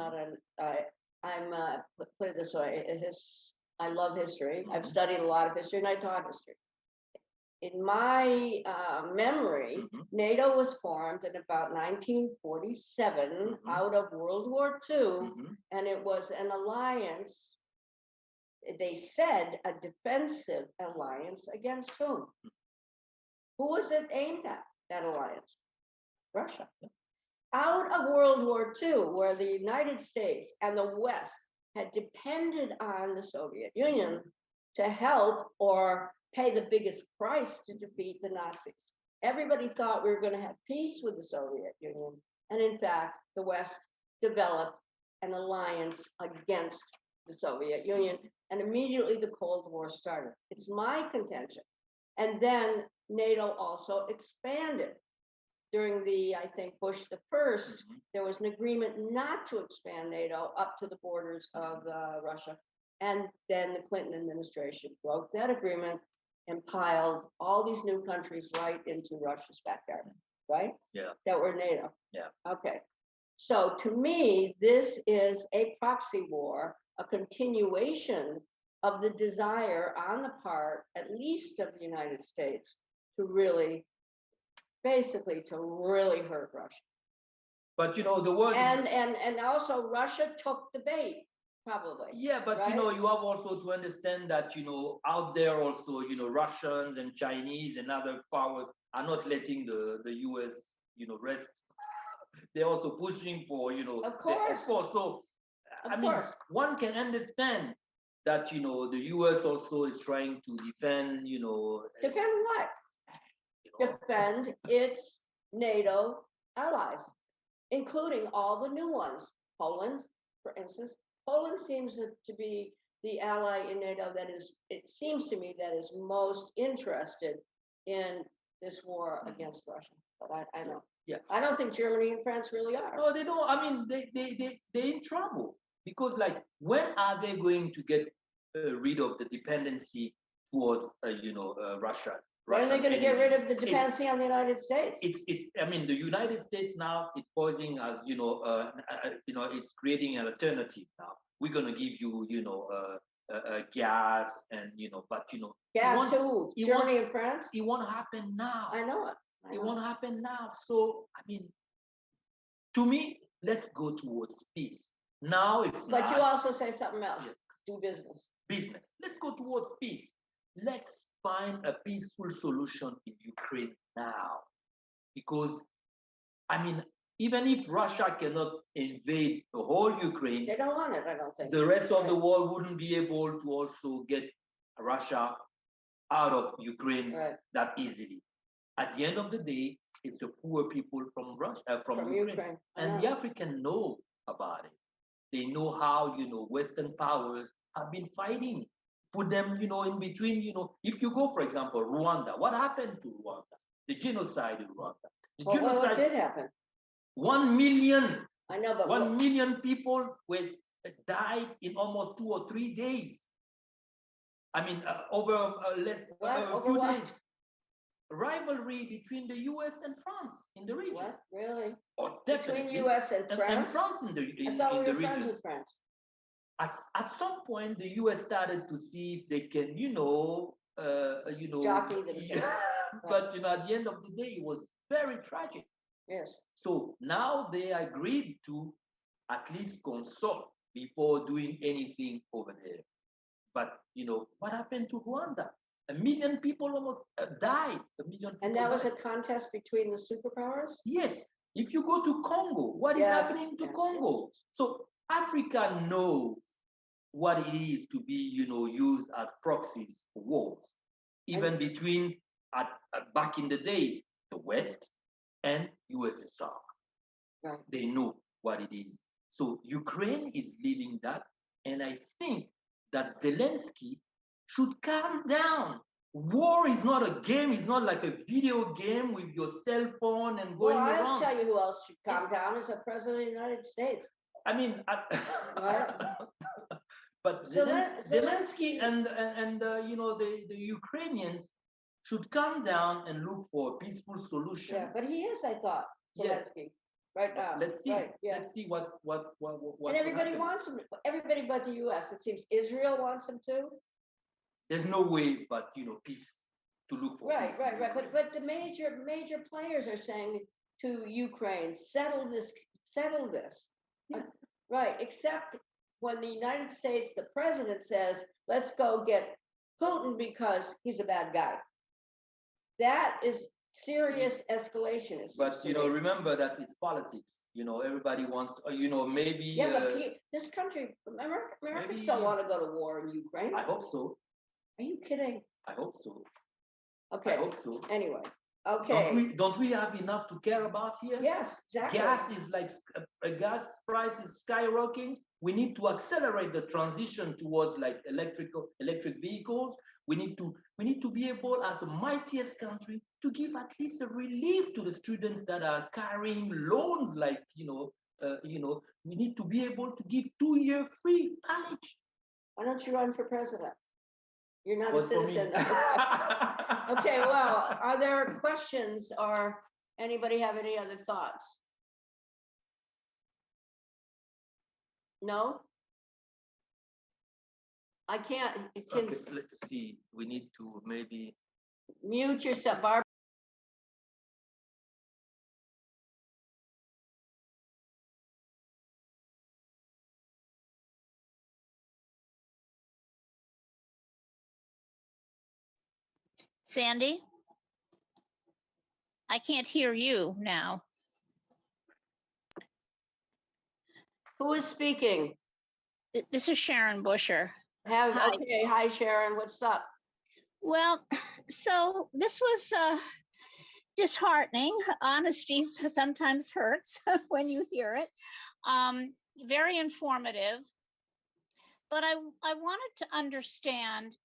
Speaker 1: not put it this way, I love history. I've studied a lot of history and I taught history. In my memory, NATO was formed in about 1947 out of World War II, and it was an alliance. They said a defensive alliance against whom? Who was it aimed at, that alliance? Russia. Out of World War II, where the United States and the West had depended on the Soviet Union to help or pay the biggest price to defeat the Nazis. Everybody thought we were going to have peace with the Soviet Union. And in fact, the West developed an alliance against the Soviet Union. And immediately the Cold War started. It's my contention. And then NATO also expanded. During the, I think, Bush the first, there was an agreement not to expand NATO up to the borders of Russia. And then the Clinton administration broke that agreement and piled all these new countries right into Russia's backyard, right?
Speaker 2: Yeah.
Speaker 1: That were NATO.
Speaker 2: Yeah.
Speaker 1: Okay. So to me, this is a proxy war, a continuation of the desire on the part, at least of the United States, to really, basically to really hurt Russia.
Speaker 2: But you know, the word
Speaker 1: And also Russia took the bait, probably.
Speaker 2: yeah, but
Speaker 1: right?
Speaker 2: you know, you have also to understand that, you know, out there also, you know, Russians and Chinese and other powers are not letting the US, you know, rest. They're also pushing for, you know,
Speaker 1: Of course.
Speaker 2: of course. So I
Speaker 1: Of
Speaker 2: mean,
Speaker 1: course.
Speaker 2: one can understand that, you know, the US also is trying to defend, you know,
Speaker 1: Defend what?
Speaker 2: you know,
Speaker 1: Defend its NATO allies, including all the new ones. Poland, for instance. Poland seems to be the ally in NATO that is, it seems to me, that is most interested in this war against Russia. But I don't.
Speaker 2: Yeah.
Speaker 1: I don't think Germany and France really are.
Speaker 2: no, they don't. I mean, they're in trouble because, like, when are they going to get rid of the dependency towards, you know, Russia?
Speaker 1: When are they going to get rid of the
Speaker 2: It's-
Speaker 1: dependency on the United States?
Speaker 2: It's. I mean, the United States now it's posing as, you know, it's creating an alternative now. We're gonna give you, you know, gas and, you know, but you know,
Speaker 1: Gas to who?
Speaker 2: it
Speaker 1: Germany
Speaker 2: won't-
Speaker 1: and France?
Speaker 2: it won't happen now.
Speaker 1: I know it. I
Speaker 2: It
Speaker 1: know
Speaker 2: won't happen now. So I mean, to me, let's go towards peace. Now it's
Speaker 1: But
Speaker 2: not
Speaker 1: you also say something else.
Speaker 2: Yeah.
Speaker 1: Do business.
Speaker 2: business. Let's go towards peace. Let's find a peaceful solution in Ukraine now. Because, I mean, even if Russia cannot invade the whole Ukraine,
Speaker 1: They don't want it, I don't think.
Speaker 2: the rest of the
Speaker 1: Right.
Speaker 2: world wouldn't be able to also get Russia out of Ukraine
Speaker 1: Right.
Speaker 2: that easily. At the end of the day, it's the poor people from Russia, from Ukraine.
Speaker 1: Ukraine. I
Speaker 2: And
Speaker 1: know.
Speaker 2: the African know about it. They know how, you know, Western powers have been fighting. Put them, you know, in between, you know, if you go, for example, Rwanda, what happened to Rwanda? The genocide in Rwanda. The
Speaker 1: Well, what
Speaker 2: genocide,
Speaker 1: did happen?
Speaker 2: 1 million,
Speaker 1: I know, but
Speaker 2: 1 million people died in almost 2 or 3 days. I mean, over a
Speaker 1: Over
Speaker 2: few
Speaker 1: what?
Speaker 2: days. Rivalry between the US and France in the region.
Speaker 1: What, really?
Speaker 2: Oh,
Speaker 1: Between
Speaker 2: definitely.
Speaker 1: US and
Speaker 2: And
Speaker 1: France?
Speaker 2: France in the,
Speaker 1: I
Speaker 2: in,
Speaker 1: thought
Speaker 2: in
Speaker 1: we
Speaker 2: the
Speaker 1: were friends
Speaker 2: region.
Speaker 1: with France.
Speaker 2: At some point, the US started to see if they can, you know,
Speaker 1: Jockey themselves.
Speaker 2: but, you know, at the end of the day, it was very tragic.
Speaker 1: Yes.
Speaker 2: So now they agreed to at least consult before doing anything over there. But, you know, what happened to Rwanda? 1 million people almost died. 1 million people
Speaker 1: And that was a
Speaker 2: died.
Speaker 1: contest between the superpowers?
Speaker 2: Yes. If you go to Congo, what is
Speaker 1: Yes,
Speaker 2: happening to
Speaker 1: yes,
Speaker 2: Congo? So Africa knows what it is to be, you know, used as proxies for wars, even between back in the days, the West and USSR.
Speaker 1: Right.
Speaker 2: They know what it is. So Ukraine is living that, and I think that Zelensky should calm down. War is not a game. It's not like a video game with your cell phone and going
Speaker 1: Well,
Speaker 2: around.
Speaker 1: I'll tell you who else should calm down is the President of the United States.
Speaker 2: I mean,
Speaker 1: Right.
Speaker 2: but Zelensky and you know, the Ukrainians should calm down and look for a peaceful solution.
Speaker 1: Yeah, but he is, I thought,
Speaker 2: Yeah.
Speaker 1: Zelensky, right now.
Speaker 2: Let's see.
Speaker 1: Right, yeah.
Speaker 2: Let's see what
Speaker 1: And everybody
Speaker 2: happen.
Speaker 1: wants him, everybody but the US. It seems Israel wants him too.
Speaker 2: There's no way but, you know, peace, to look for
Speaker 1: Right,
Speaker 2: peace.
Speaker 1: right, right. But the major players are saying to Ukraine, settle this.
Speaker 2: Yes.
Speaker 1: Right, except when the United States, the president says, let's go get Putin because he's a bad guy. That is serious escalation. It seems
Speaker 2: But
Speaker 1: to
Speaker 2: you know,
Speaker 1: me.
Speaker 2: remember that it's politics. You know, everybody wants. You know, maybe.
Speaker 1: Yeah, but this country, Americans
Speaker 2: maybe-
Speaker 1: don't want to go to war in Ukraine.
Speaker 2: I hope so.
Speaker 1: Are you kidding?
Speaker 2: I hope so.
Speaker 1: Okay.
Speaker 2: I hope so.
Speaker 1: Anyway, okay.
Speaker 2: Don't we have enough to care about here?
Speaker 1: Yes, exactly.
Speaker 2: Gas is like a gas price is skyrocketing. We need to accelerate the transition towards like electric vehicles. We need to be able, as a mightiest country, to give at least a relief to the students that are carrying loans. Like we need to be able to give 2-year free college.
Speaker 1: Why don't you run for president? You're not a
Speaker 2: Vote for me.
Speaker 1: citizen. Okay, well, are there questions or anybody have any other thoughts? No? I can't, it can
Speaker 2: Okay, let's see. We need to maybe.
Speaker 1: mute yourself, Barbara.
Speaker 3: Sandy? I can't hear you now.
Speaker 1: Who is speaking?
Speaker 3: This is Sharon Busher. Hi.
Speaker 1: Okay, hi Sharon, what's up?
Speaker 3: Well, so this was disheartening. Honesty sometimes hurts when you hear it. Very informative. But I wanted to understand,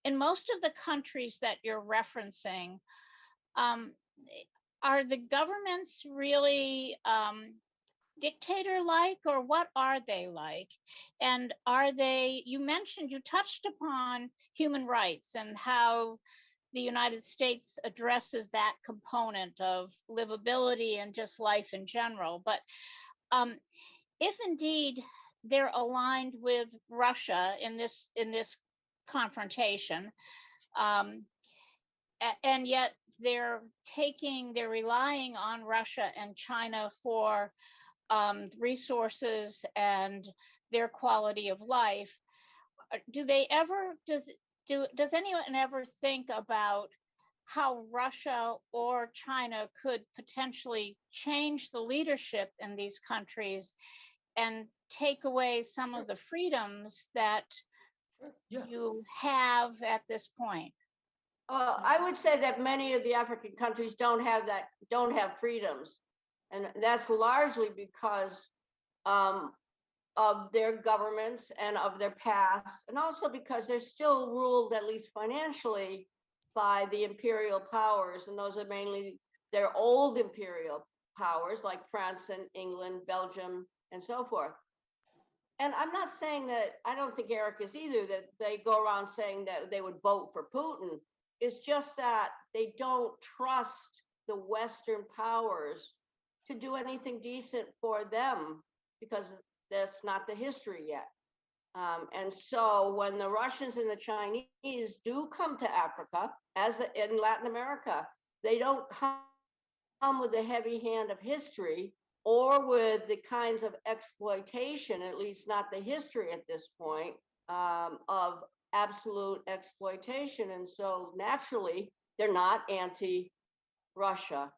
Speaker 3: in most of the countries that you're referencing, are the governments really dictator-like, or what are they like? And are they, you mentioned, you touched upon human rights and how the United States addresses that component of livability and just life in general. But if indeed they're aligned with Russia in this confrontation, and yet they're relying on Russia and China for resources and their quality of life, does anyone ever think about how Russia or China could potentially change the leadership in these countries and take away some of the freedoms that you have at this point?
Speaker 1: I would say that many of the African countries don't have freedoms. And that's largely because of their governments and of their past, and also because they're still ruled, at least financially, by the imperial powers. And those are mainly their old imperial powers, like France and England, Belgium, and so forth. And I'm not saying that, I don't think Eric is either, that they go around saying that they would vote for Putin. It's just that they don't trust the Western powers to do anything decent for them, because that's not the history yet. And so when the Russians and the Chinese do come to Africa, as in Latin America, they don't come with the heavy hand of history or with the kinds of exploitation, at least not the history at this point, of absolute exploitation. And so naturally, they're not anti-Russia.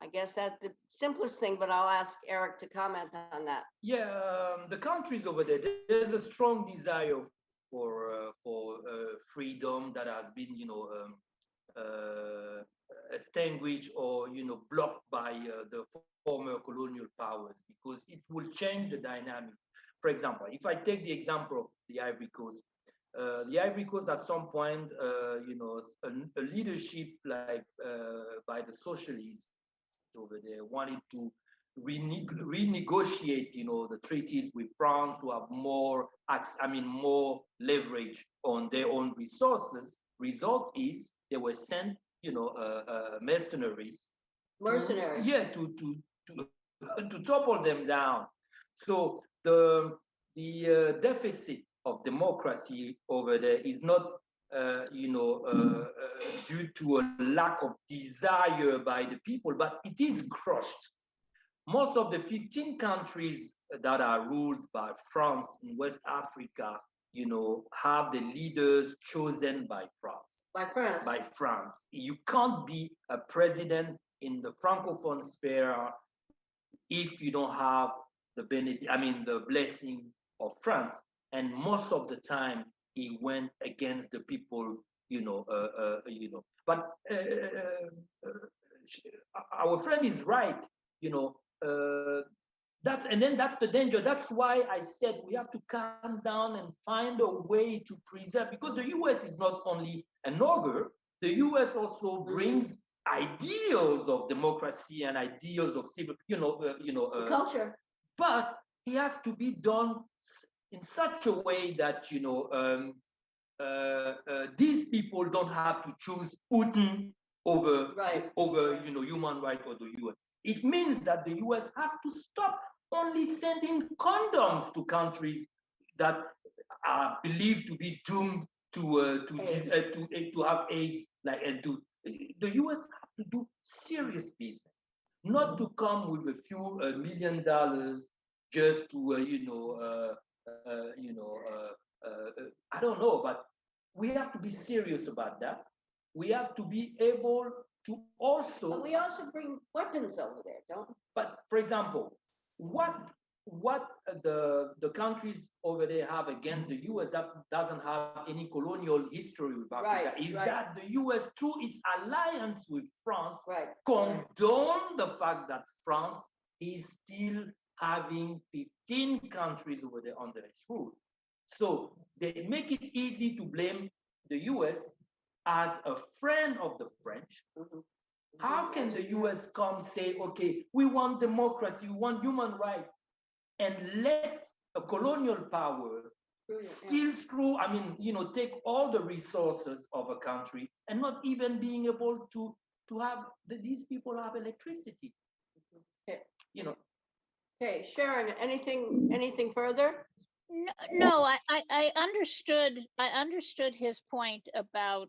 Speaker 1: I guess that's the simplest thing, but I'll ask Eric to comment on that.
Speaker 2: Yeah, the countries over there, there's a strong desire for freedom that has been, extinguished or, blocked by the former colonial powers, because it will change the dynamic. For example, if I take the example of the Ivory Coast at some point, a leadership like by the socialists over there wanted to renegotiate, the treaties with France to have more leverage on their own resources. Result is they were sent, mercenaries. To topple them down. So the deficit of democracy over there is not due to a lack of desire by the people, but it is crushed. Most of the 15 countries that are ruled by France in West Africa, have the leaders chosen by France. By France. You can't be a president in the Francophone sphere if you don't have the blessing of France. And most of the time, he went against the people, But our friend is right, that's the danger. That's why I said we have to calm down and find a way to preserve, because the US is not only an ogre, the US also brings ideals of democracy and ideals of civil,
Speaker 1: culture.
Speaker 2: But it has to be done, in such a way that, these people don't have to choose Putin over,
Speaker 1: Right.
Speaker 2: human rights or the US. It means that the US has to stop only sending condoms to countries that are believed to be doomed to have AIDS, the US have to do serious business, not to come with a few $1 million just to I don't know, but we have to be serious about that. We have to be able to also.
Speaker 1: But we also bring weapons over there, don't we?
Speaker 2: But for example, what the countries over there have against the US that doesn't have any colonial history with Africa is that the US, through its alliance with France, condone the fact that France is still having 15 countries over there under its rule. So they make it easy to blame the US as a friend of the French. How can the US come say, okay, we want democracy, we want human rights, and let a colonial power still screw, take all the resources of a country and not even being able to have these people have electricity?
Speaker 1: Okay, Sharon, anything further?
Speaker 3: No, I understood his point about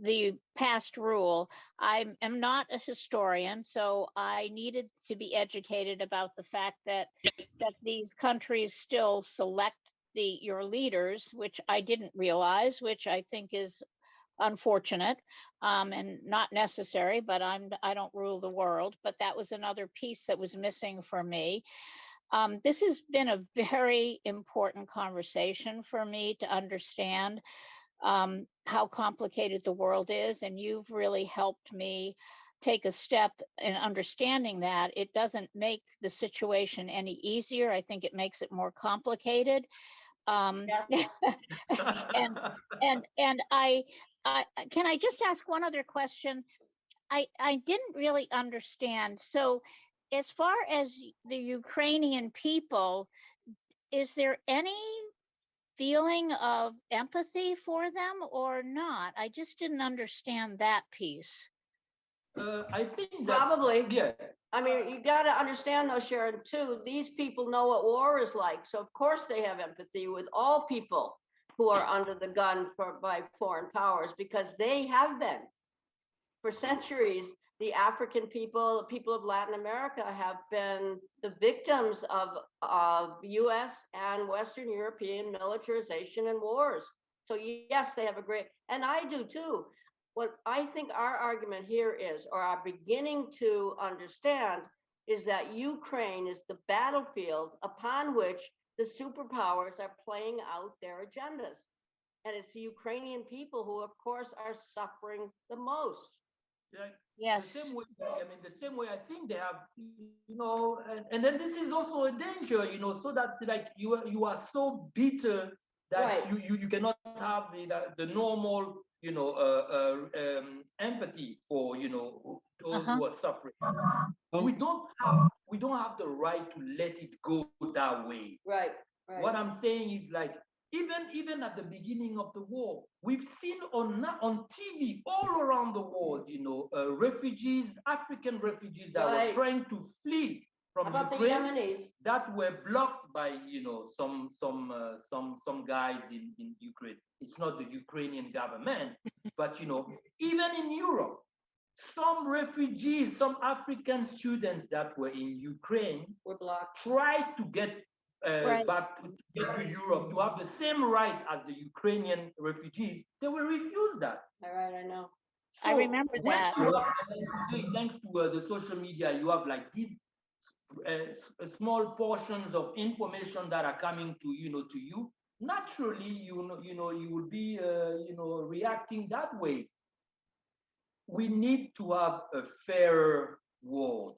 Speaker 3: the past rule. I am not a historian, so I needed to be educated about the fact that these countries still select your leaders, which I didn't realize, which I think is unfortunate and not necessary, but I don't rule the world. But that was another piece that was missing for me. This has been a very important conversation for me to understand how complicated the world is, and you've really helped me take a step in understanding that. It doesn't make the situation any easier. I think it makes it more complicated. And I can I just ask one other question? I didn't really understand. So as far as the Ukrainian people, is there any feeling of empathy for them or not? I just didn't understand that piece.
Speaker 2: I think
Speaker 1: Probably.
Speaker 2: Yeah.
Speaker 1: I mean, you got to understand though, Sharon, too, these people know what war is like. So of course they have empathy with all people who are under the gun by foreign powers, because they have been. For centuries, the African people, the people of Latin America have been the victims of US and Western European militarization and wars. So yes, they have a great, and I do too. What I think our argument here is, or are beginning to understand, is that Ukraine is the battlefield upon which the superpowers are playing out their agendas. And it's the Ukrainian people who, of course, are suffering the most.
Speaker 3: Yes.
Speaker 2: The same way I think they have, and then this is also a danger, so that like you are so bitter that you cannot have the normal, empathy for, those who are suffering. We don't have the right to let it go that way.
Speaker 1: Right.
Speaker 2: What I'm saying is, like, even at the beginning of the war, we've seen on TV all around the world, refugees, African refugees that were trying to flee from Ukraine, that were blocked by, some guys in Ukraine. It's not the Ukrainian government, but even in Europe, some refugees, some African students that were in Ukraine
Speaker 1: were blocked,
Speaker 2: tried to get back to get to Europe to have the same right as the Ukrainian refugees. They were refused that.
Speaker 1: All right, I know.
Speaker 3: So I remember that.
Speaker 2: Today, thanks to the social media, you have like these small portions of information that are coming to you. Naturally, you will be reacting that way. We need to have a fairer world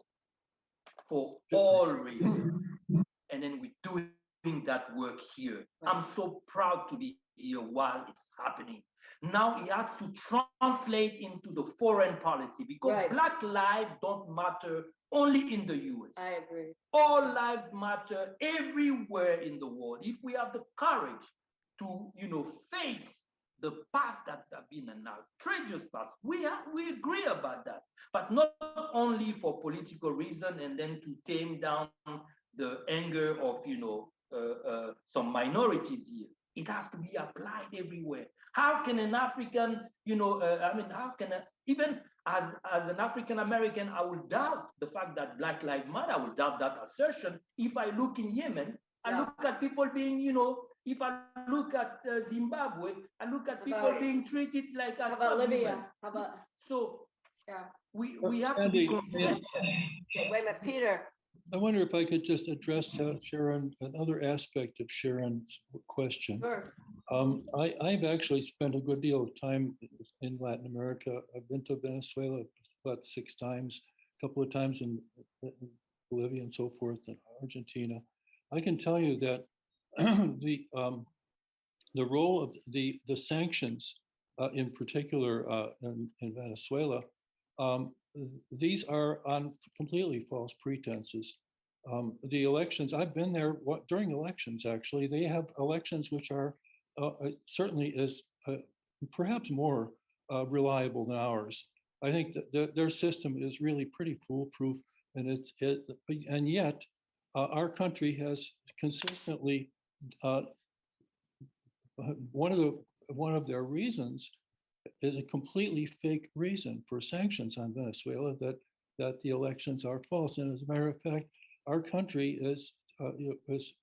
Speaker 2: for all reasons. And then we're doing that work here. I'm so proud to be here while it's happening. now he has to translate into the foreign policy, because
Speaker 1: Right.
Speaker 2: Black lives don't matter only in the US.
Speaker 1: I agree.
Speaker 2: All lives matter everywhere in the world. If we have the courage to, face the past that have been an outrageous past, we agree about that, but not only for political reason and then to tame down the anger of, some minorities here. It has to be applied everywhere. How can an African, how can even as an African American, I will doubt the fact that Black Lives Matter. I will doubt that assertion. If I look in Yemen, I look at people being, if I look at Zimbabwe, I look at people being treated like as
Speaker 1: How about Libya?
Speaker 2: subhumans.
Speaker 1: How about?
Speaker 2: So
Speaker 1: Yeah.
Speaker 2: we have to be
Speaker 4: Sandy,
Speaker 2: concerned.
Speaker 1: Okay, wait a minute, Peter.
Speaker 4: I wonder if I could just address Sharon, another aspect of Sharon's question.
Speaker 1: Sure.
Speaker 4: I've actually spent a good deal of time in Latin America. I've been to Venezuela about 6 times, a couple of times in Bolivia and so forth, and Argentina. I can tell you that the role of the sanctions, in particular in Venezuela, these are on completely false pretenses. The elections, I've been there during elections, actually. They have elections which are certainly is perhaps more reliable than ours. I think that their system is really pretty foolproof, and and yet our country has consistently one of their reasons is a completely fake reason for sanctions on Venezuela, that the elections are false. And as a matter of fact, our country is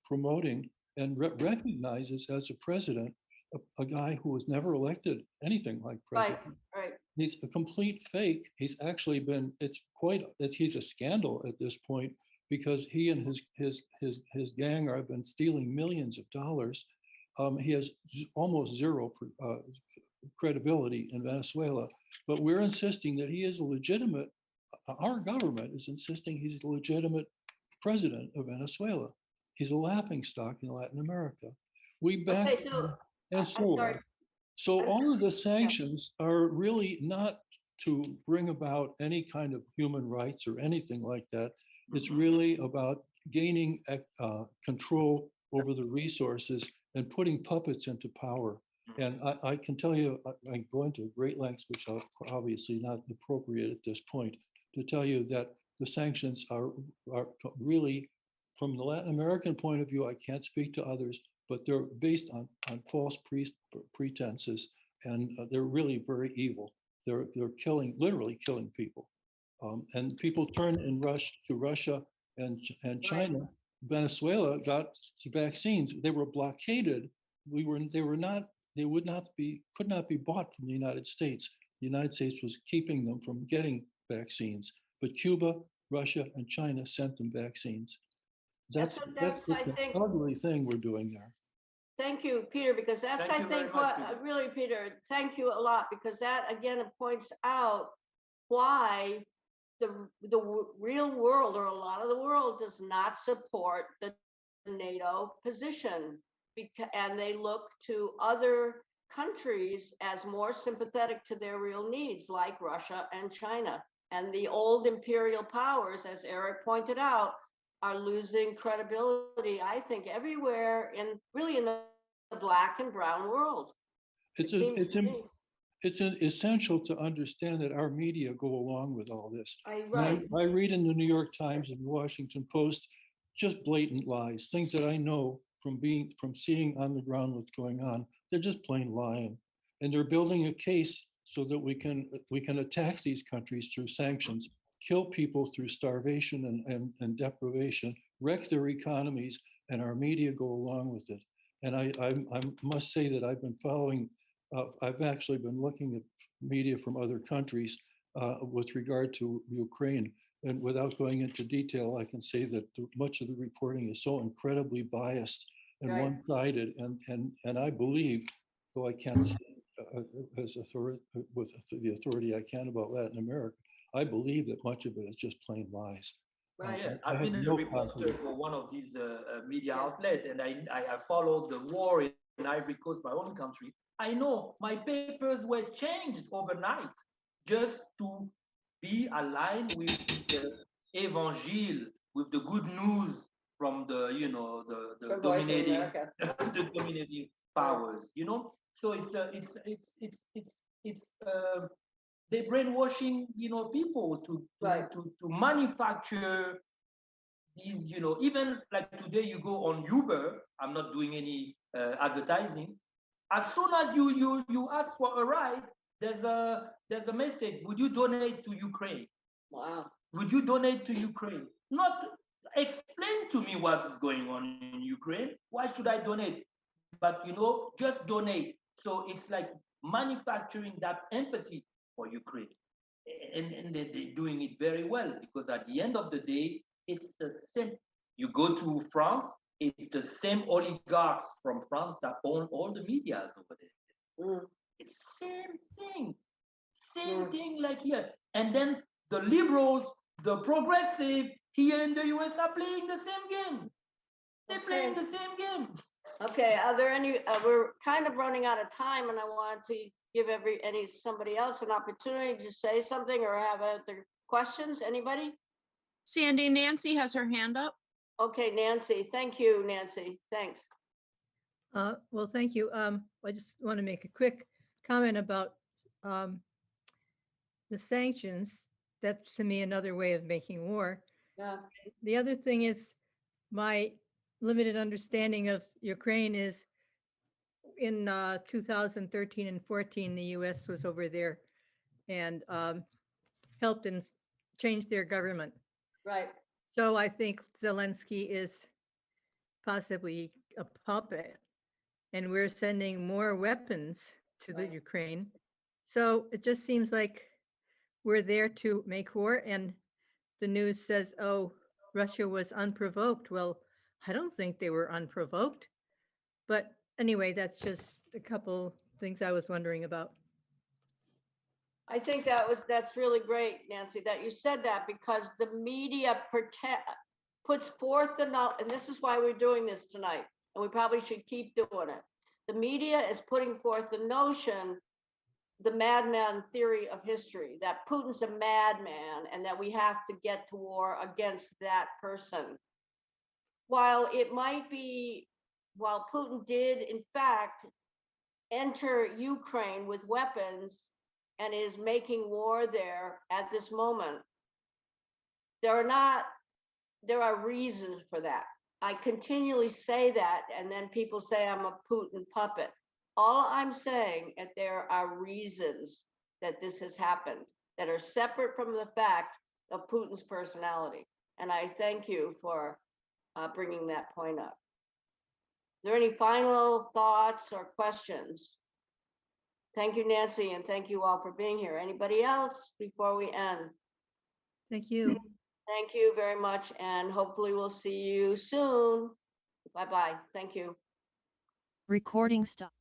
Speaker 4: promoting and recognizes as a president a guy who was never elected anything like president.
Speaker 1: Right.
Speaker 4: He's a complete fake. He's actually been. He's a scandal at this point, because he and his gang have been stealing millions of dollars. He has almost zero credibility in Venezuela, but we're insisting that he is a legitimate. Our government is insisting he's a legitimate president of Venezuela. He's a laughingstock in Latin America. We back and so on. So all of the sanctions are really not to bring about any kind of human rights or anything like that. It's really about gaining control over the resources and putting puppets into power. And I can tell you, I go into great lengths, which are obviously not appropriate at this point, to tell you that the sanctions are really, from the Latin American point of view, I can't speak to others, but they're based on false pretenses, and they're really very evil. They're literally killing people. And people turn to Russia and China. Right. Venezuela got vaccines. They were blockaded. Could not be bought from the United States. The United States was keeping them from getting vaccines, but Cuba, Russia, and China sent them vaccines. That's an ugly thing we're doing there.
Speaker 1: Thank you, Peter, because that's, I think, what really, Peter, thank you a lot, because that again points out why the real world, or a lot of the world, does not support the NATO position, and they look to other countries as more sympathetic to their real needs, like Russia and China. And the old imperial powers, as Eric pointed out, are losing credibility, I think, everywhere in the Black and brown world.
Speaker 4: It's essential to understand that our media go along with all this. I read in the New York Times and the Washington Post just blatant lies, things that I know from seeing on the ground what's going on. They're just plain lying, and they're building a case so that we can attack these countries through sanctions, kill people through starvation and deprivation, wreck their economies, and our media go along with it. And I must say that I've been following. I've actually been looking at media from other countries with regard to Ukraine. And without going into detail, I can say that much of the reporting is so incredibly biased and one-sided. And I believe, though I can't say with the authority I can about Latin America, I believe that much of it is just plain lies.
Speaker 2: Yeah, I've been a reporter for one of these media outlets, and I followed the war in Ivory Coast, my own country, I know my papers were changed overnight just to be aligned with the evangel, with the good news from the, the
Speaker 1: From Voice of
Speaker 2: dominating,
Speaker 1: America.
Speaker 2: the dominating powers, So it's they brainwashing, people
Speaker 1: Right.
Speaker 2: to manufacture these, even like today you go on Uber. I'm not doing any advertising. As soon as you ask for a ride, there's a message. Would you donate to Ukraine?
Speaker 1: Wow.
Speaker 2: Would you donate to Ukraine? Not explain to me what is going on in Ukraine. Why should I donate? But just donate. So it's like manufacturing that empathy for Ukraine. And they're doing it very well, because at the end of the day, it's the same. You go to France, it's the same oligarchs from France that own all the medias over there.
Speaker 1: Mm.
Speaker 2: It's same thing like here. And then the liberals, the progressive here in the US are playing the same game. They're playing the same game.
Speaker 1: Okay, are there any, we're kind of running out of time, and I wanted to give somebody else an opportunity to say something or have other questions. Anybody?
Speaker 5: Sandy, Nancy has her hand up.
Speaker 1: Okay, Nancy. Thank you, Nancy. Thanks.
Speaker 6: Well, thank you. I just want to make a quick comment about the sanctions. That's to me another way of making war.
Speaker 1: Yeah.
Speaker 6: The other thing is, my limited understanding of Ukraine is in 2013 and 14, the US was over there and helped and changed their government.
Speaker 1: Right.
Speaker 6: So I think Zelensky is possibly a puppet, and we're sending more weapons to the
Speaker 1: Right.
Speaker 6: Ukraine. So it just seems like we're there to make war, and the news says, oh, Russia was unprovoked. Well, I don't think they were unprovoked. But anyway, that's just a couple things I was wondering about.
Speaker 1: I think that's really great, Nancy, that you said that, because the media puts forth and this is why we're doing this tonight, and we probably should keep doing it. The media is putting forth the notion, the madman theory of history, that Putin's a madman and that we have to get to war against that person. While Putin did in fact enter Ukraine with weapons and is making war there at this moment, there are reasons for that. I continually say that, and then people say I'm a Putin puppet. All I'm saying is there are reasons that this has happened that are separate from the fact of Putin's personality. And I thank you for bringing that point up. Are there any final thoughts or questions? Thank you, Nancy, and thank you all for being here. Anybody else before we end?
Speaker 6: Thank you.
Speaker 1: Thank you very much, and hopefully we'll see you soon. Bye-bye. Thank you.
Speaker 7: Recording stop.